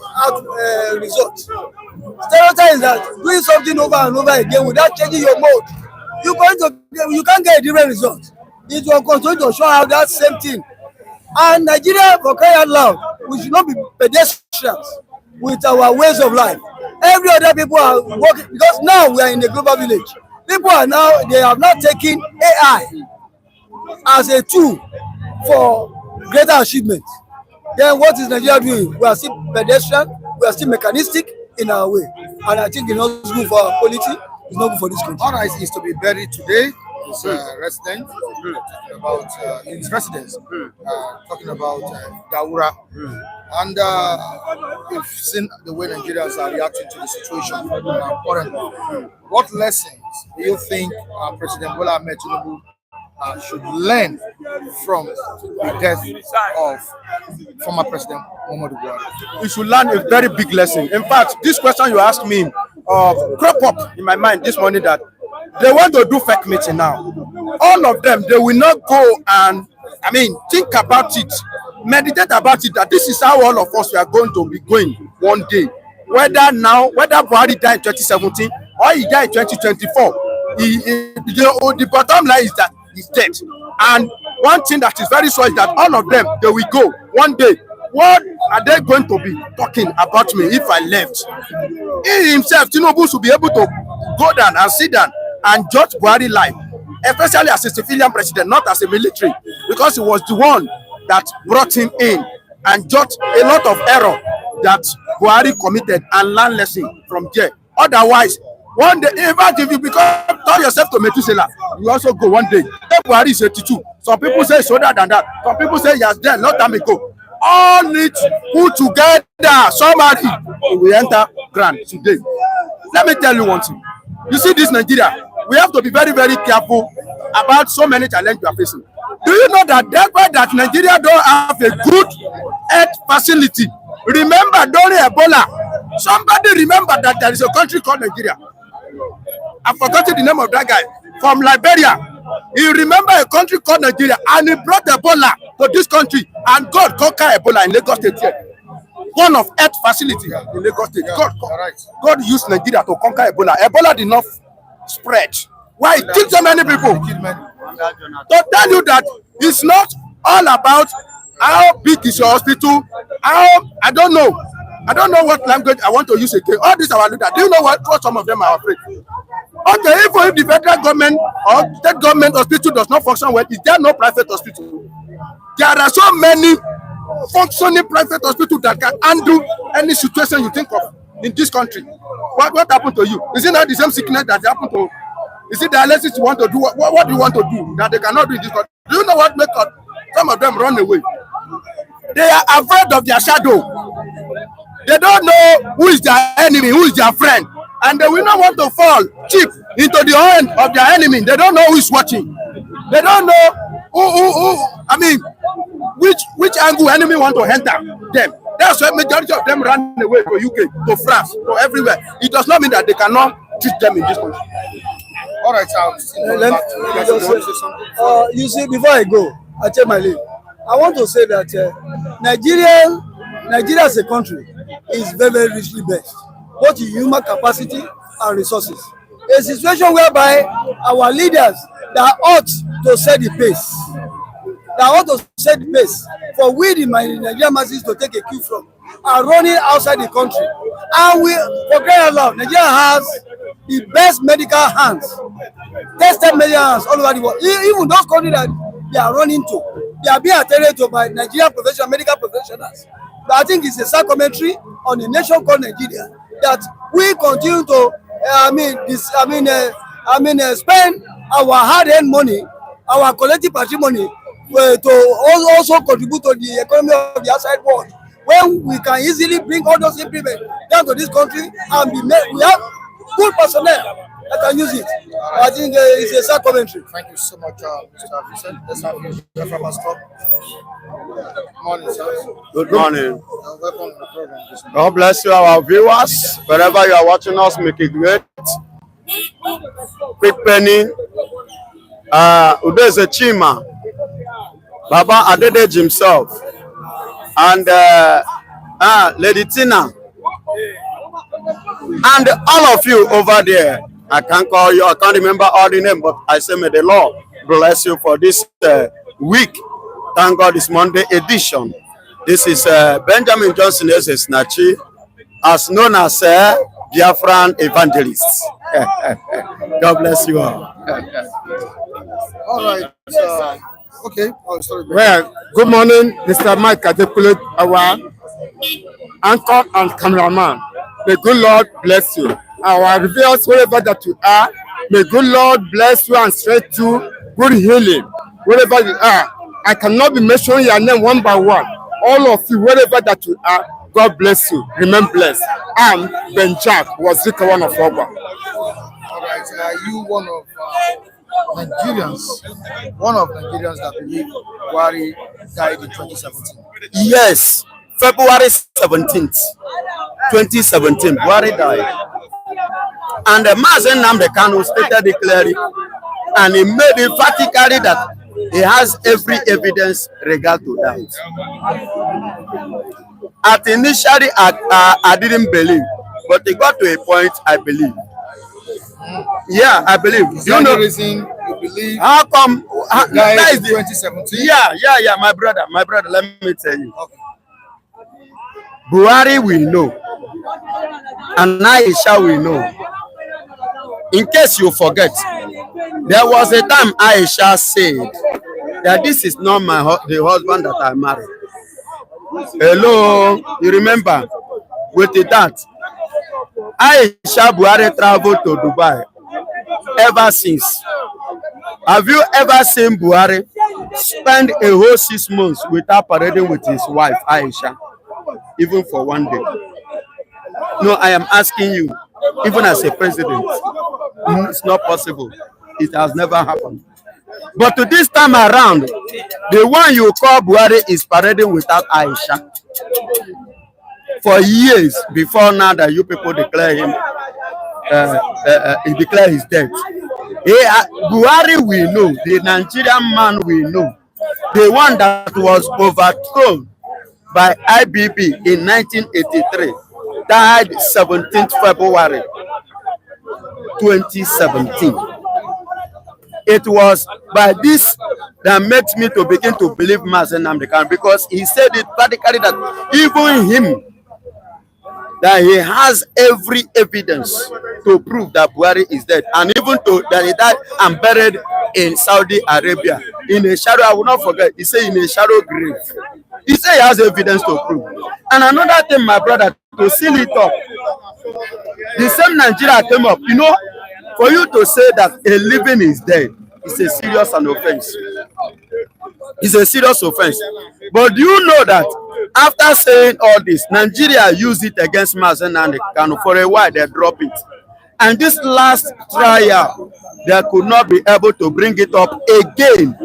result. Stereotype is that doing something over and over again without changing your mode, you can't get a different result. It will continue to show out that same thing. And Nigeria, for crying out loud, we should not be pedestrians with our ways of life. Every other people are working, because now we are in a global village. People they have now taken AI as a tool for greater achievement. Then what is Nigeria doing? We are still pedestrian, we are still mechanistic in our way. And I think it's not good for our polity, it's not good for this country. All right, is to be buried today. His resident, talking about his residence, talking about Daura. And we've seen the way Nigerians are reacting to the situation currently. What lessons do you think President Tinubu should learn from the death of former President Muhammadu Buhari? We should learn a very big lesson. In fact, this question you asked me crop up in my mind this morning, that they want to do fake meeting now. All of them, they will not go and, think about it, meditate about it, that this is how all of us are going to be going one day. Whether Buhari died in 2017 or he died in 2024, the bottom line is that he's dead. And one thing that is very sure is that all of them, they will go one day. What are they going to be talking about me if I left? He himself, Tinubu, should be able to go down and sit down and judge Buhari life, especially as a civilian president, not as a military, because he was the one that brought him in and judged a lot of error that Buhari committed and learn lesson from there. Otherwise, one day, even if you turn yourself to Methuselah, you also go one day. If Buhari is 82, some people say it's older than that. Some people say he has died long time ago. All need put together. Somebody will enter grand today. Let me tell you one thing. You see this Nigeria, we have to be very, very careful about so many challenges we are facing. Do you know that despite that Nigeria don't have a good health facility? Remember during Ebola, somebody remember that there is a country called Nigeria. I've forgotten the name of that guy from Liberia. He remember a country called Nigeria, and he brought Ebola to this country, and God conquered Ebola in Lagos State here. One of health facility in Lagos State. God used Nigeria to conquer Ebola. Ebola did not spread. Why? It killed so many people. To tell you that it's not all about how big is your hospital, I don't know what language I want to use again. All these our leaders, do you know what some of them are afraid? Okay, even if the federal government or state government hospital does not function well, is there no private hospital? There are so many functioning private hospitals that can handle any situation you think of in this country. What happened to you? Is it not the same sickness that happened to? Is it dialysis you want to do? What do you want to do that they cannot do in this country? Do you know what makes some of them run away? They are afraid of their shadow. They don't know who is their enemy, who is their friend, and they will not want to fall cheap into the hand of their enemy. They don't know who is watching. They don't know which angle enemy want to enter them. That's why majority of them run away to UK, to France, to everywhere. It does not mean that they cannot treat them in this country. All right, you see, before I go, I take my leave. I want to say that Nigeria as a country is very, very richly blessed, both in human capacity and resources. A situation whereby our leaders that ought to set the pace, for we the Nigerian masses to take a cue from, are running outside the country. And we, for crying out loud, Nigeria has the best medical hands, tested medical hands all over the world. Even those countries that they are running to, they are being attended to by Nigerian medical professionals. But I think it's a sad commentary on a nation called Nigeria that we continue to, spend our hard-earned money, our collective patrimony, to also contribute to the economy of the outside world, when we can easily bring all those improvements down to this country and we have good personnel that can use it. I think it's a sad commentary. Thank you so much, Mr. Vincent. Let's have you from us. Good morning, sir. Good morning. Welcome to the program. God bless you, our viewers. Wherever you are watching us, make it great. Quick penny. Udeze Chima, Baba Adedej himself, and Lady Tina, and all of you over there. I can't call you, I can't remember all the name, but I say may the Lord bless you for this week. Thank God it's Monday edition. This is Benjamin Johnson Snachi, as known as Biafran evangelist. God bless you all. All right. Okay. Oh, sorry. Well, good morning, Mr. Mike Adepule, our anchor and cameraman. May good Lord bless you. Our reviewers, wherever that you are, may good Lord bless you and straight to good healing. Wherever you are, I cannot be mentioning your name one by one. All of you, wherever that you are, God bless you. Remain blessed. I'm Ben Jack, Wazika, one of Ogba. All right. Are you one of Nigerians that believe Buhari died in 2017? Yes, February 17th, 2017, Buhari died. And the Mazen Nnamdi Kanu stated clearly, and he made it emphatically that he has every evidence regard to that. At initially, I didn't believe, but it got to a point I believe. Yeah, I believe. Is there any reason you believe? How come? That is 2017. Yeah, my brother. Let me tell you. Okay. Buhari will know, and Aisha will know. In case you forget, there was a time Aisha said that this is not the husband that I married. Hello, you remember? With that, Aisha Buhari traveled to Dubai ever since. Have you ever seen Buhari spend a whole 6 months without parading with his wife, Aisha, even for one day? No, I am asking you, even as a president, it's not possible. It has never happened. But to this time around, the one you call Buhari is parading without Aisha. For years before now that you people declare him, he declare his death. Buhari we know, the Nigerian man we know, the one that was overthrown by IBB in 1983, died 17th February 2017. It was by this that made me to begin to believe Mazen Namdekan, because he said it practically that even him, that he has every evidence to prove that Buhari is dead, and even to that he died and buried in Saudi Arabia in a shadow. I will not forget, he said in a shadow grave. He said he has evidence to prove. And another thing, my brother, to seal it up, the same Nigeria came up, you know, for you to say that a living is dead, it's a serious offense. It's a serious offense. But do you know that after saying all this, Nigeria used it against Mazen Namdekan? For a while they dropped it. And this last trial, they could not be able to bring it up again.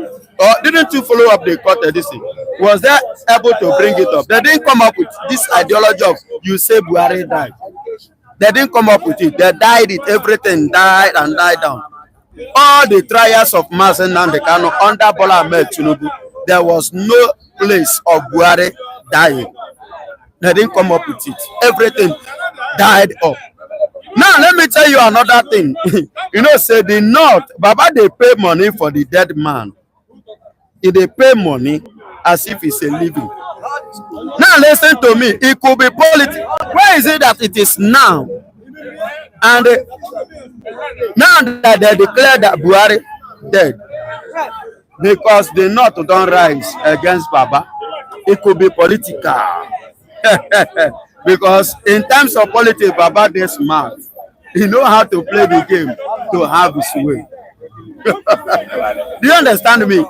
Or didn't you follow up the court edition? Was they able to bring it up? They didn't come up with this ideology of you say Buhari died. They didn't come up with it. They died it. Everything died and died down. All the trials of Mazen Namdekan under Bola Ahmed Tinubu, there was no place of Buhari dying. They didn't come up with it. Everything died up. Now let me tell you another thing. You know, say the North, Baba, they pay money for the dead man. They pay money as if it's a living. Now listen to me. It could be politics. Where is it that it is now? And now that they declare that Buhari dead, because the North don't rise against Baba, it could be political. Because in terms of politics, Baba is smart. He know how to play the game to have his way. Do you understand me?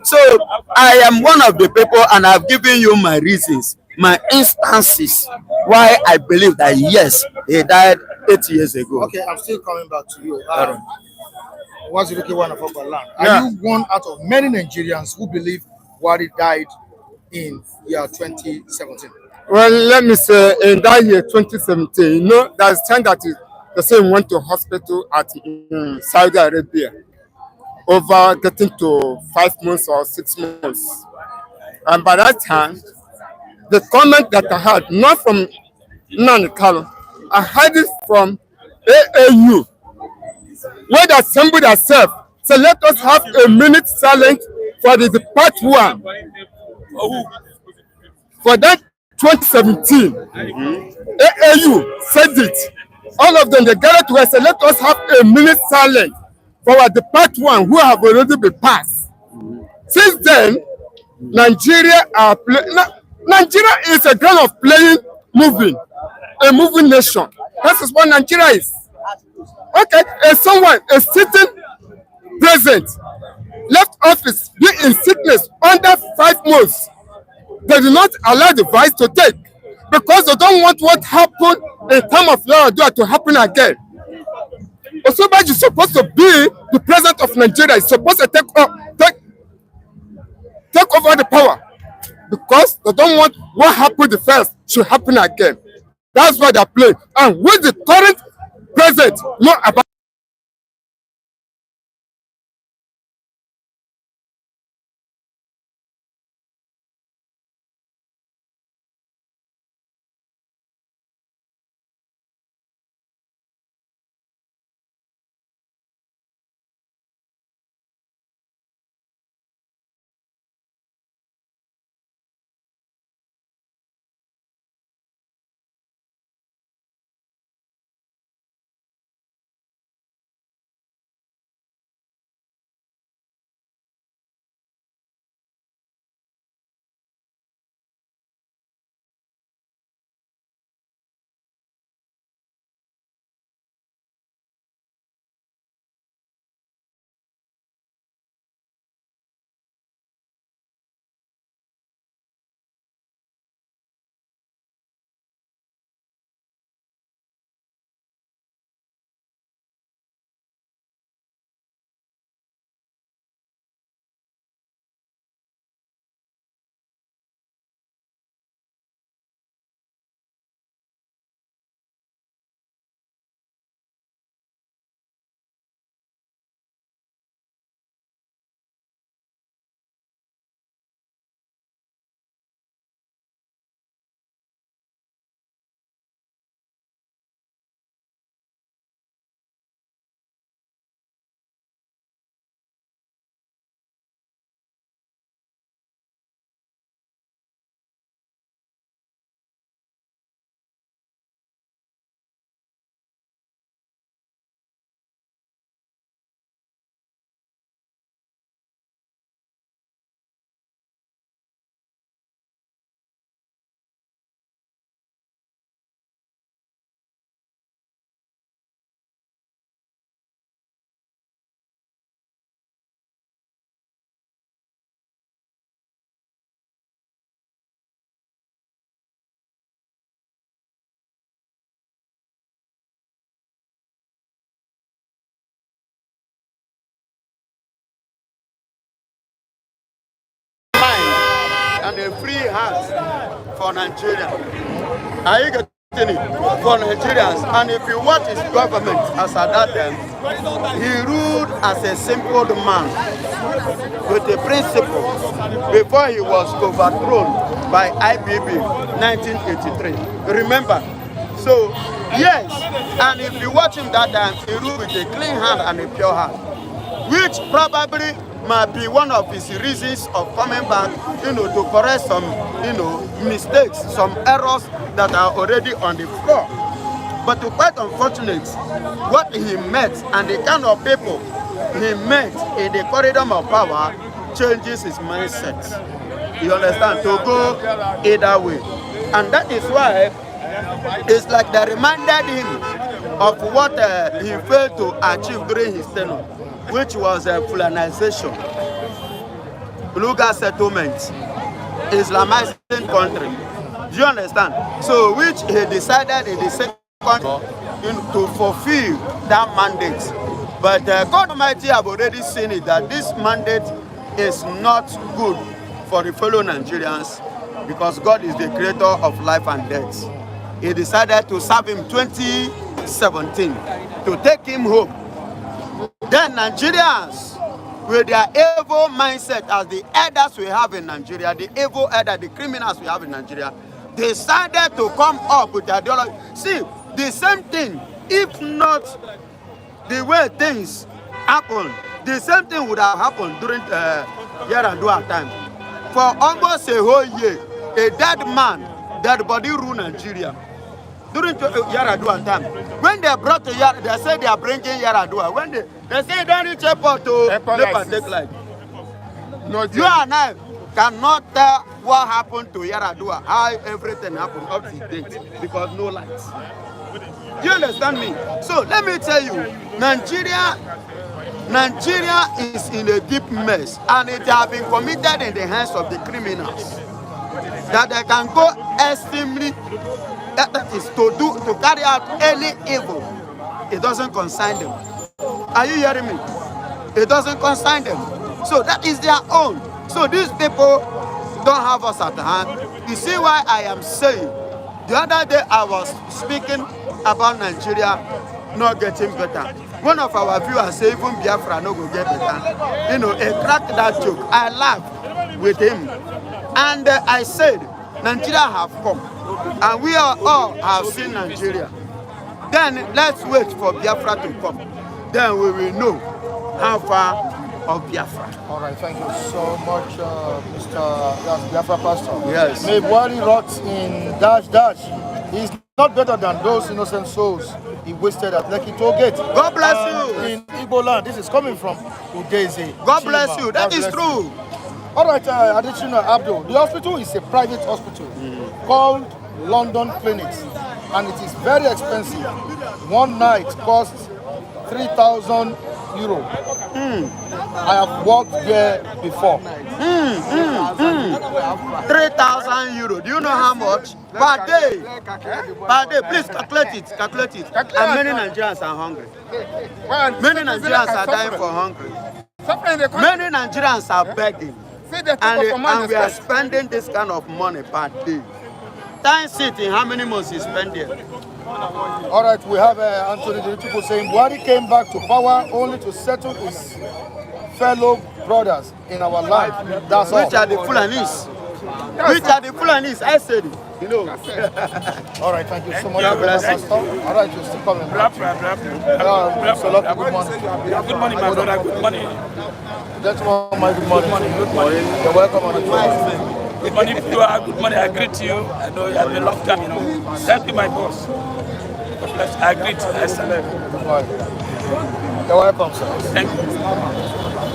So I am one of the people, and I've given you my reasons, my instances why I believe that yes, he died 8 years ago. Okay, I'm still coming back to you. What's the one of land? Are you one out of many Nigerians who believe Buhari died in year 2017? Well, let me say, in that year 2017, you know, there's time that the same went to hospital at Saudi Arabia, over getting to 5 months or 6 months. And by that time, the comment that I had, not from Nanikalo, I heard it from AAU, where they assembled themselves. So let us have a minute silent for the part one. For that 2017, AAU said it. All of them, they gathered together and said, let us have a minute silent for the part one who have already been passed. Since then, Nigeria Nigeria is a ground of playing, moving, a moving nation. That is what Nigeria is. Okay, if someone, a sitting president, left office, be in sickness under 5 months, they do not allow the vice to take, because they don't want what happened in time of law to happen again. Osinbajo is supposed to be the president of Nigeria. He's supposed to take over the power, because they don't want what happened the first should happen again. That's why they're playing. And with the current president know about a free hand for Nigeria. Are you getting it? For Nigerians. And if you watch his government as at that time, he ruled as a simple man with a principle before he was overthrown by IPB 1983. Remember? So, yes, and if you watch him that time, he ruled with a clean hand and a pure hand, which probably might be one of his reasons of coming back, to correct some, mistakes, some errors that are already on the floor. But quite unfortunate, what he met and the kind of people he met in the corridor of power changes his mindset. You understand? To go either way. And that is why it's like they reminded him of what he failed to achieve during his tenure, which was Fulanization, Luga settlement, Islamizing country. Do you understand? So, which he decided in the second to fulfill that mandate. But God Almighty have already seen it that this mandate is not good for the fellow Nigerians because God is the creator of life and death. He decided to serve him 2017 to take him home. Then Nigerians, with their evil mindset as the elders we have in Nigeria, the evil elder, the criminals we have in Nigeria, decided to come up with the ideology. See, the same thing, if not the way things happen, the same thing would have happened during Yaradua time. For almost a whole year, a dead man, dead body ruled Nigeria. During Yaradua time, when they brought to Yaradua, they said they are bringing Yaradua. When they say don't reach airport to take light. You and I cannot tell what happened to Yaradua, how everything happened up to date, because no lights. Do you understand me? So let me tell you, Nigeria is in a deep mess, and it has been committed in the hands of the criminals. That they can go extremely, that is to carry out any evil. It doesn't concern them. Are you hearing me? It doesn't concern them. So that is their own. So these people don't have us at hand. You see why I am saying, the other day I was speaking about Nigeria not getting better. One of our viewers said even Biafra no go get better. He cracked that joke. I laughed with him. And I said, Nigeria have come. And we all have seen Nigeria. Then let's wait for Biafra to come. Then we will know how far of Biafra. All right, thank you so much, Mr. Biafra Pastor. Yes. May Buhari rot in dash. He's not better than those innocent souls he wasted at Lekki Toll Gate. God bless you. In Igbo land, this is coming from Udeze. God bless you. That is true. All right, Additional Abdul. The hospital is a private hospital called London Clinics, and it is very expensive. One night costs 3,000 euro. I have worked there before. 3,000 euro. Do you know how much? Per day. Per day. Please calculate it. Calculate it. And many Nigerians are hungry. Many Nigerians are dying for hunger. Many Nigerians are begging. And we are spending this kind of money per day. Times it in how many months you spend there. All right, we have Anthony Dirituku saying Buhari came back to power only to settle his fellow brothers in our land. That's Which are the Fulanis? Which are the Fulanis? I said it. All right, thank you so much. God bless you. All right, you're still coming. Good morning. Good morning, my brother. Good morning. Gentlemen, my good morning. Good morning. You're welcome on the program. Good morning, good morning. I greet you. I know you have been a long time, Thank you, my boss. I greet you. I salute. You're welcome, sir. Thank you.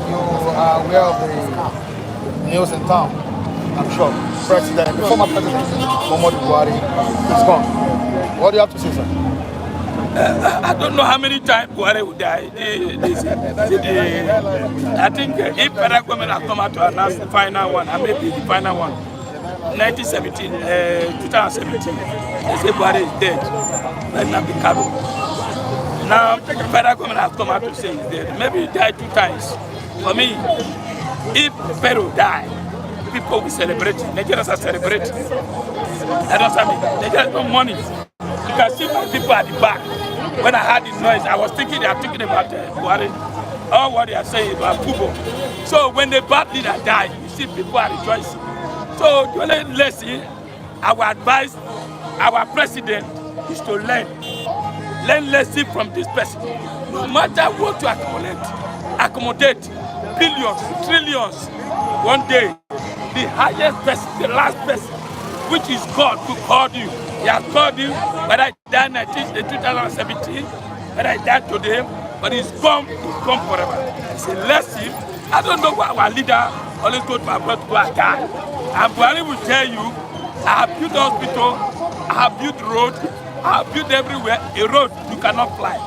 You are aware of the news in town, I'm sure. The former President Muhammadu Buhari is gone. What do you have to say, sir? I don't know how many times Buhari will die. I think if federal government has come out to announce the final one, and maybe the final one, 2017, they say Buhari is dead. Now, federal government has come out to say he's dead. Maybe he died 2 times. For me, if Peru died, people will celebrate. Nigerians are celebrating. Understand me? Nigerians no money. You can see my people at the back. When I heard the noise, I was thinking they are thinking about Buhari. All what they are saying about football. So when the bad leader died, you see people are rejoicing. So the only lesson, our advice, our president is to learn lesson from this person. No matter what to accommodate billions, trillions, one day, the highest person, the last person, which is God who called you. He has called you, whether I died in 2017, whether I died today, but he's gone forever. It's a lesson. I don't know why our leader always go to abroad to go and die. And Buhari will tell you, I have built hospital, I have built road, I have built everywhere. A road, you cannot fly.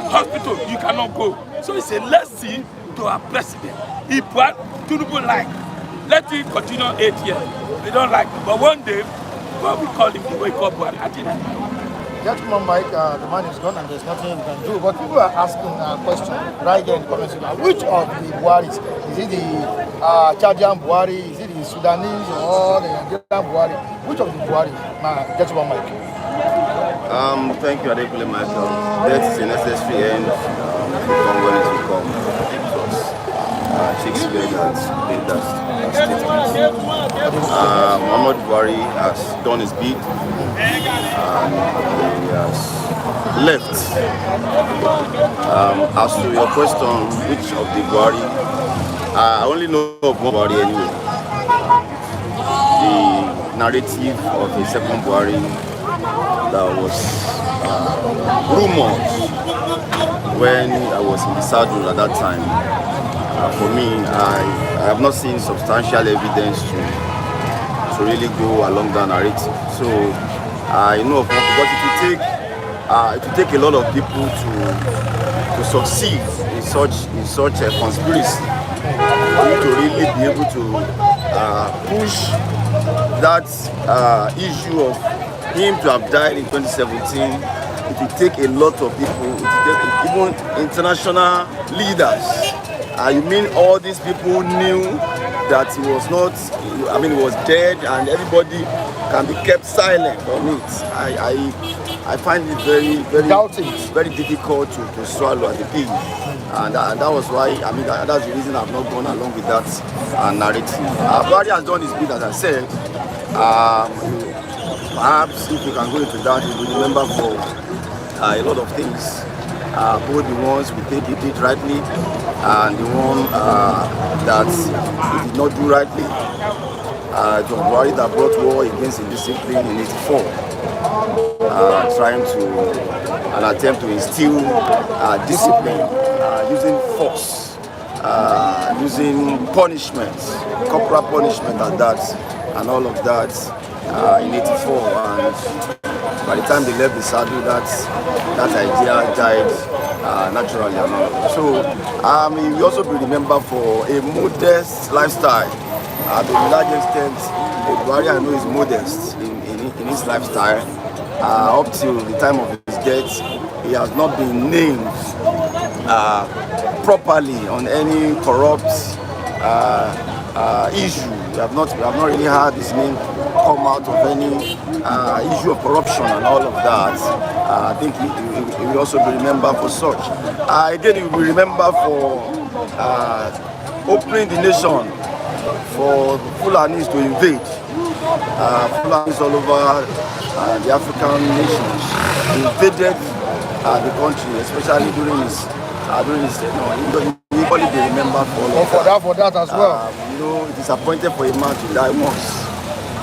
Hospital, you cannot go. So it's a lesson to our president. If Tinubu like, let him continue 8 years. We don't like it. But one day, God will call him to wake up Buhari. Gentleman Mike, the man is gone and there's nothing you can do. But people are asking a question right there in the comments. Which of the Buharis? Is it the Chadian Buhari? Is it the Sudanese or the Nigerian Buhari? Which of the Buhari? Gentleman Mike. Thank you, Adekule Michael. That is a necessary end from when it will come. Shakespeare that made that statement. Muhammadu Buhari has done his bid and he has left. As to your question, which of the Buhari, I only know of one Buhari anyway. The narrative of the second Buhari that was rumored when I was in the saddle at that time. For me, I have not seen substantial evidence to really go along that narrative. So I know of one, because it will take a lot of people to succeed in such a conspiracy for you to really be able to push that issue of him to have died in 2017. It will take a lot of people, even international leaders. You mean all these people knew that he was not, he was dead, and everybody can be kept silent on it. I find it very difficult to swallow as a pig. And that was why, that's the reason I've not gone along with that narrative. Buhari has done his bit, as I said. Perhaps if you can go into that, you will remember for a lot of things. Both the ones we think he did rightly and the one that he did not do rightly. It was Buhari that brought war against indiscipline in '84, trying to an attempt to instill discipline using force, using punishment, corporal punishment at that, and all of that in '84. And by the time they left the saddle, that idea died naturally. So we also be remembered for a modest lifestyle. To a large extent, Buhari, I know, is modest in his lifestyle. Up till the time of his death, he has not been named properly on any corrupt issue. We have not really had his name come out of any issue of corruption and all of that. I think he will also be remembered for such. Again, he will be remembered for opening the nation for Fulanis to invade. Fulanis all over the African nations invaded the country, especially during his he will be remembered for that as well. It is appointed for a man to die once,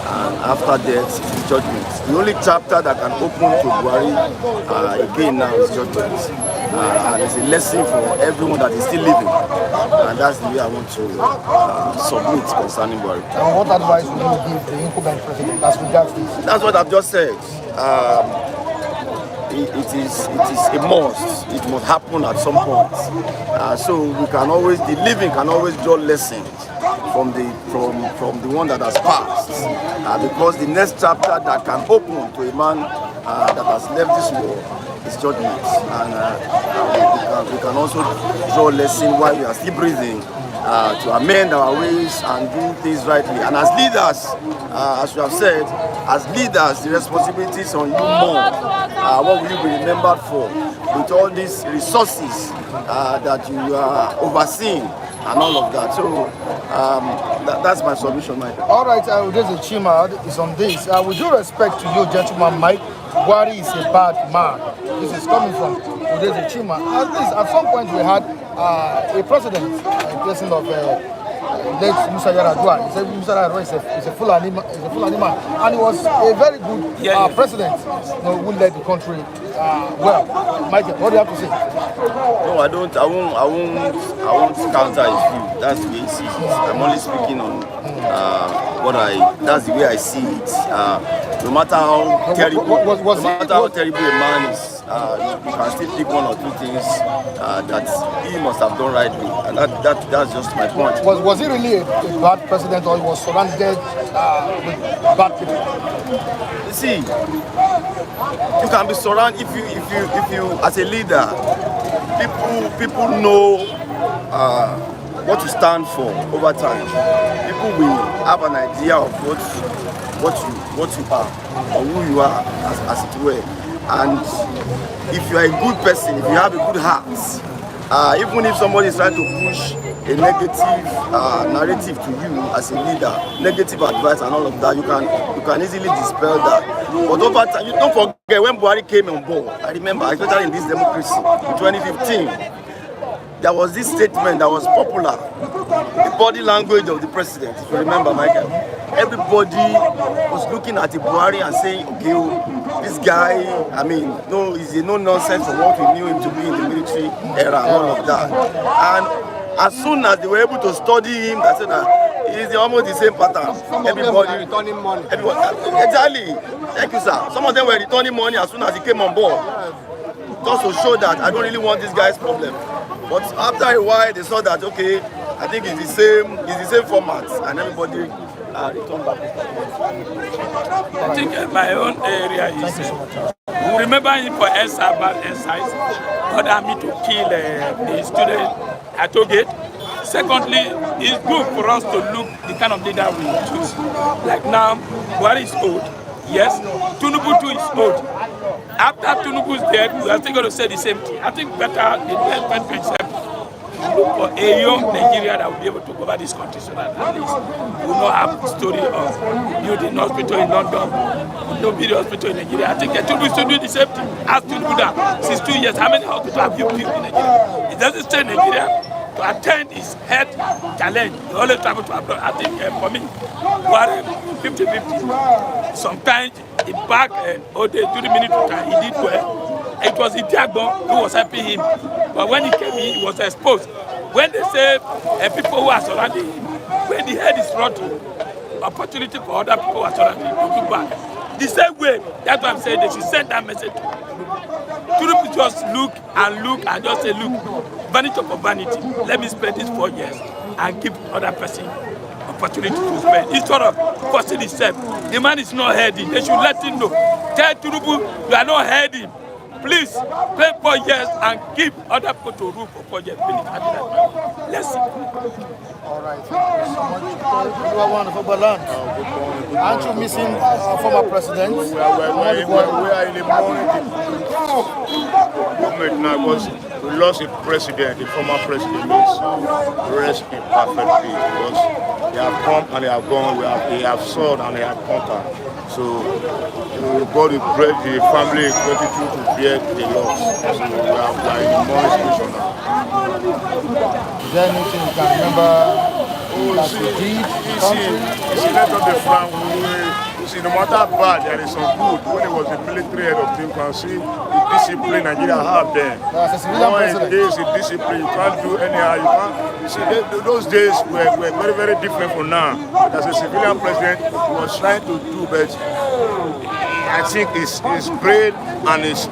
and after death is judgment. The only chapter that can open to Buhari again now is judgment, and it's a lesson for everyone that is still living, and that's the way I want to submit concerning Buhari. And what advice would you give the incumbent president as regards this? That's what I've just said. It is a must. It must happen at some point. So the living can always draw lessons from the one that has passed. Because the next chapter that can open to a man that has left this world is judgment. And we can also draw lessons while we are still breathing to amend our ways and do things rightly. And as leaders, as you have said, as leaders, the responsibility is on you more. What will you be remembered for with all these resources that you are overseeing and all of that? So that's my submission, Mike. All right, Udeze Chima is on this. With due respect to you, gentleman, Mike, Buhari is a bad man. This is coming from Udeze Chima. At some point we had a president, a person of late Musa Yar'Adua. He said Musa Yar'Adua is a Fulani man, and he was a very good president, who led the country well. Michael, what do you have to say? No, I won't counter his view. That's the way he sees it. I'm only speaking on that's the way I see it. No matter how terrible a man is, you can still pick one or two things that he must have done rightly, and that's just my point. Was he really a bad president, or he was surrounded with bad people? You see, you can be surrounded if you as a leader, people know what you stand for over time. People will have an idea of what you are or who you are as it were. And if you are a good person, if you have a good heart, even if somebody is trying to push a negative narrative to you as a leader, negative advice and all of that, you can easily dispel that. But over time, you don't forget when Buhari came on board. I remember, especially in this democracy in 2015. There was this statement that was popular, the body language of the president, if you remember, Michael. Everybody was looking at the Buhari and saying, okay, this guy, he's a no-nonsense from what we knew him to be in the military era and all of that. And as soon as they were able to study him, they said that he's almost the same pattern. Everybody returning money. Exactly. Thank you, sir. Some of them were returning money as soon as he came on board. Just to show that I don't really want this guy's problem. But after a while, they saw that, okay, I think it's the same format, and everybody returned back. I think my own area is, we remember him for bad exercise, ordered me to kill the student at Togate. Secondly, it's good for us to look the kind of leader we choose. Like now, Buhari is old. Yes, Tinubu too is old. After Tinubu's death, we are still going to say the same thing. I think better in 2027, look for a young Nigeria that will be able to cover this country so that at least we will not have the story of building hospital in London, no building hospital in Nigeria. I think Tinubu is doing the same thing as Tinubu done since 2 years. How many hospitals have you built in Nigeria? It doesn't stay in Nigeria. To attend his health challenge, he always travel to abroad. I think for me, 50-50. Sometimes he back all day, 20 minutes time, he did well. It was Idiagbon who was helping him. But when he came in, he was exposed. When they say people who are surrounding him, when the head is rotten, opportunity for other people who are surrounding him to do back. The same way, that's why I'm saying they should send that message to Tinubu. Just look and just say, look, vanity for vanity. Let me spend these 4 years and give other person opportunity to spend. Instead of forcing himself, the man is not heading. They should let him know. Tell Tinubu, you are not heading. Please, spend 4 years and give other people to rule for 4 years. Let's see. All right. Thank you so much. You are wonderful, Balan. Aren't you missing former president? We are in the moment now because we lost a president, the former president. Rest in perfect peace because they have come and they have gone. They have sold and they have conquered. So God will bless the family continue to bear the loss. So we are in the more situation now. Is there anything you can remember that you did? You see, let us be frank. You see, no matter how bad, there is some good. When it was the military head of team, you can see the discipline Nigeria have there. As a civilian president. There is a discipline. You can't do anyhow. You see, those days were very, very different from now. As a civilian president, he was trying to do, but I think his brain and his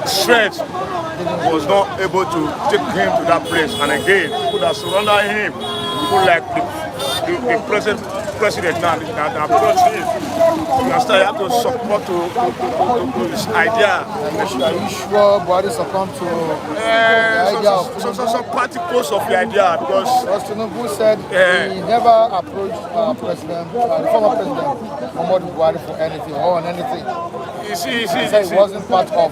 strength was not able to take him to that place. And again, people that surrounded him, people like the present president now, that approached him, You understand? You have to support to his idea. Are you sure Buhari succumbed to the idea of Tinubu? Some particles of the idea because Tinubu said he never approached the former president Muhammadu Buhari for anything or on anything. He said he wasn't part of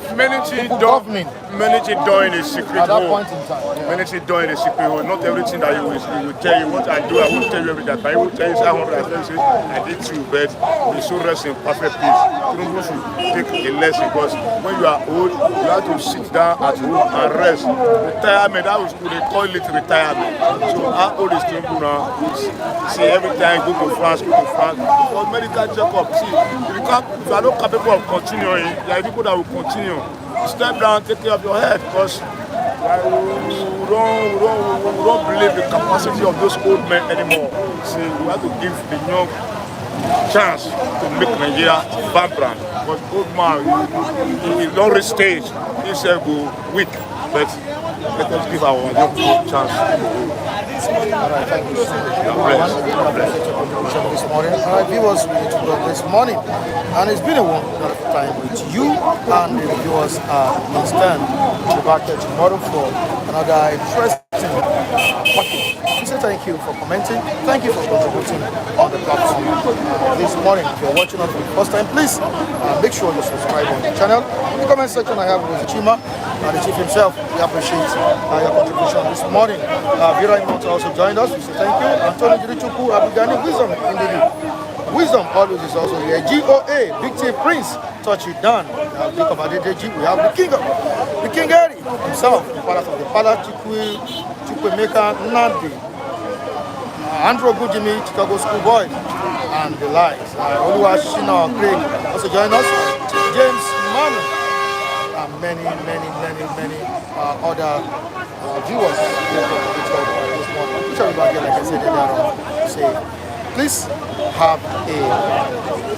government. Many things done in a secret at that hole. point in time. Yeah. Many things done in a secret hole. Not everything that he will tell you what I do, I won't tell you everything. But he will tell you, I did too, but he should rest in perfect peace. Tinubu should take a lesson because when you are old, you have to sit down at home and rest. Retirement, that was they call it retirement. So how old is Tinubu now? See, every time go to France. For medical checkup, see, if you are not capable of continuing, there are people that will continue. Step down, take care of your head, because we don't believe the capacity of those old men anymore. See, we have to give the young chance to make Nigeria vibrant. Because old man, he don't reach stage, he's weak, but let us give our young people a chance. All right, thank you so much. This morning. All right, viewers, we need to go this morning. And it's been a wonderful time with you and the viewers on stand. We'll be back here tomorrow for another interesting podcast. We say thank you for commenting. Thank you for contributing on the platform this morning. If you're watching us for the first time, please make sure you subscribe on the channel. In the comment section, I have with Chima, the chief himself. We appreciate your contribution this morning. Vera also joined us. We say thank you. Anthony Jirichuku Abigani, Wisdom in the league. Wisdom always is also here. GOA, Big Chief Prince, Touch It Down. We have Jacob Adedeji. We have the King Harry himself, the palace of the palace, Chukwemeka Nnamdi, Andrew Gujimi, Chicago Schoolboy, and the likes. Oluwashina Craig also join us. James Manu, and many other viewers. Which everybody, like I said earlier, say, please have a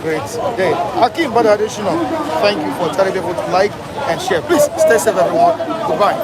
great day. Hakeem Bada Additional, thank you for telling people to like and share. Please stay safe, everyone. Goodbye.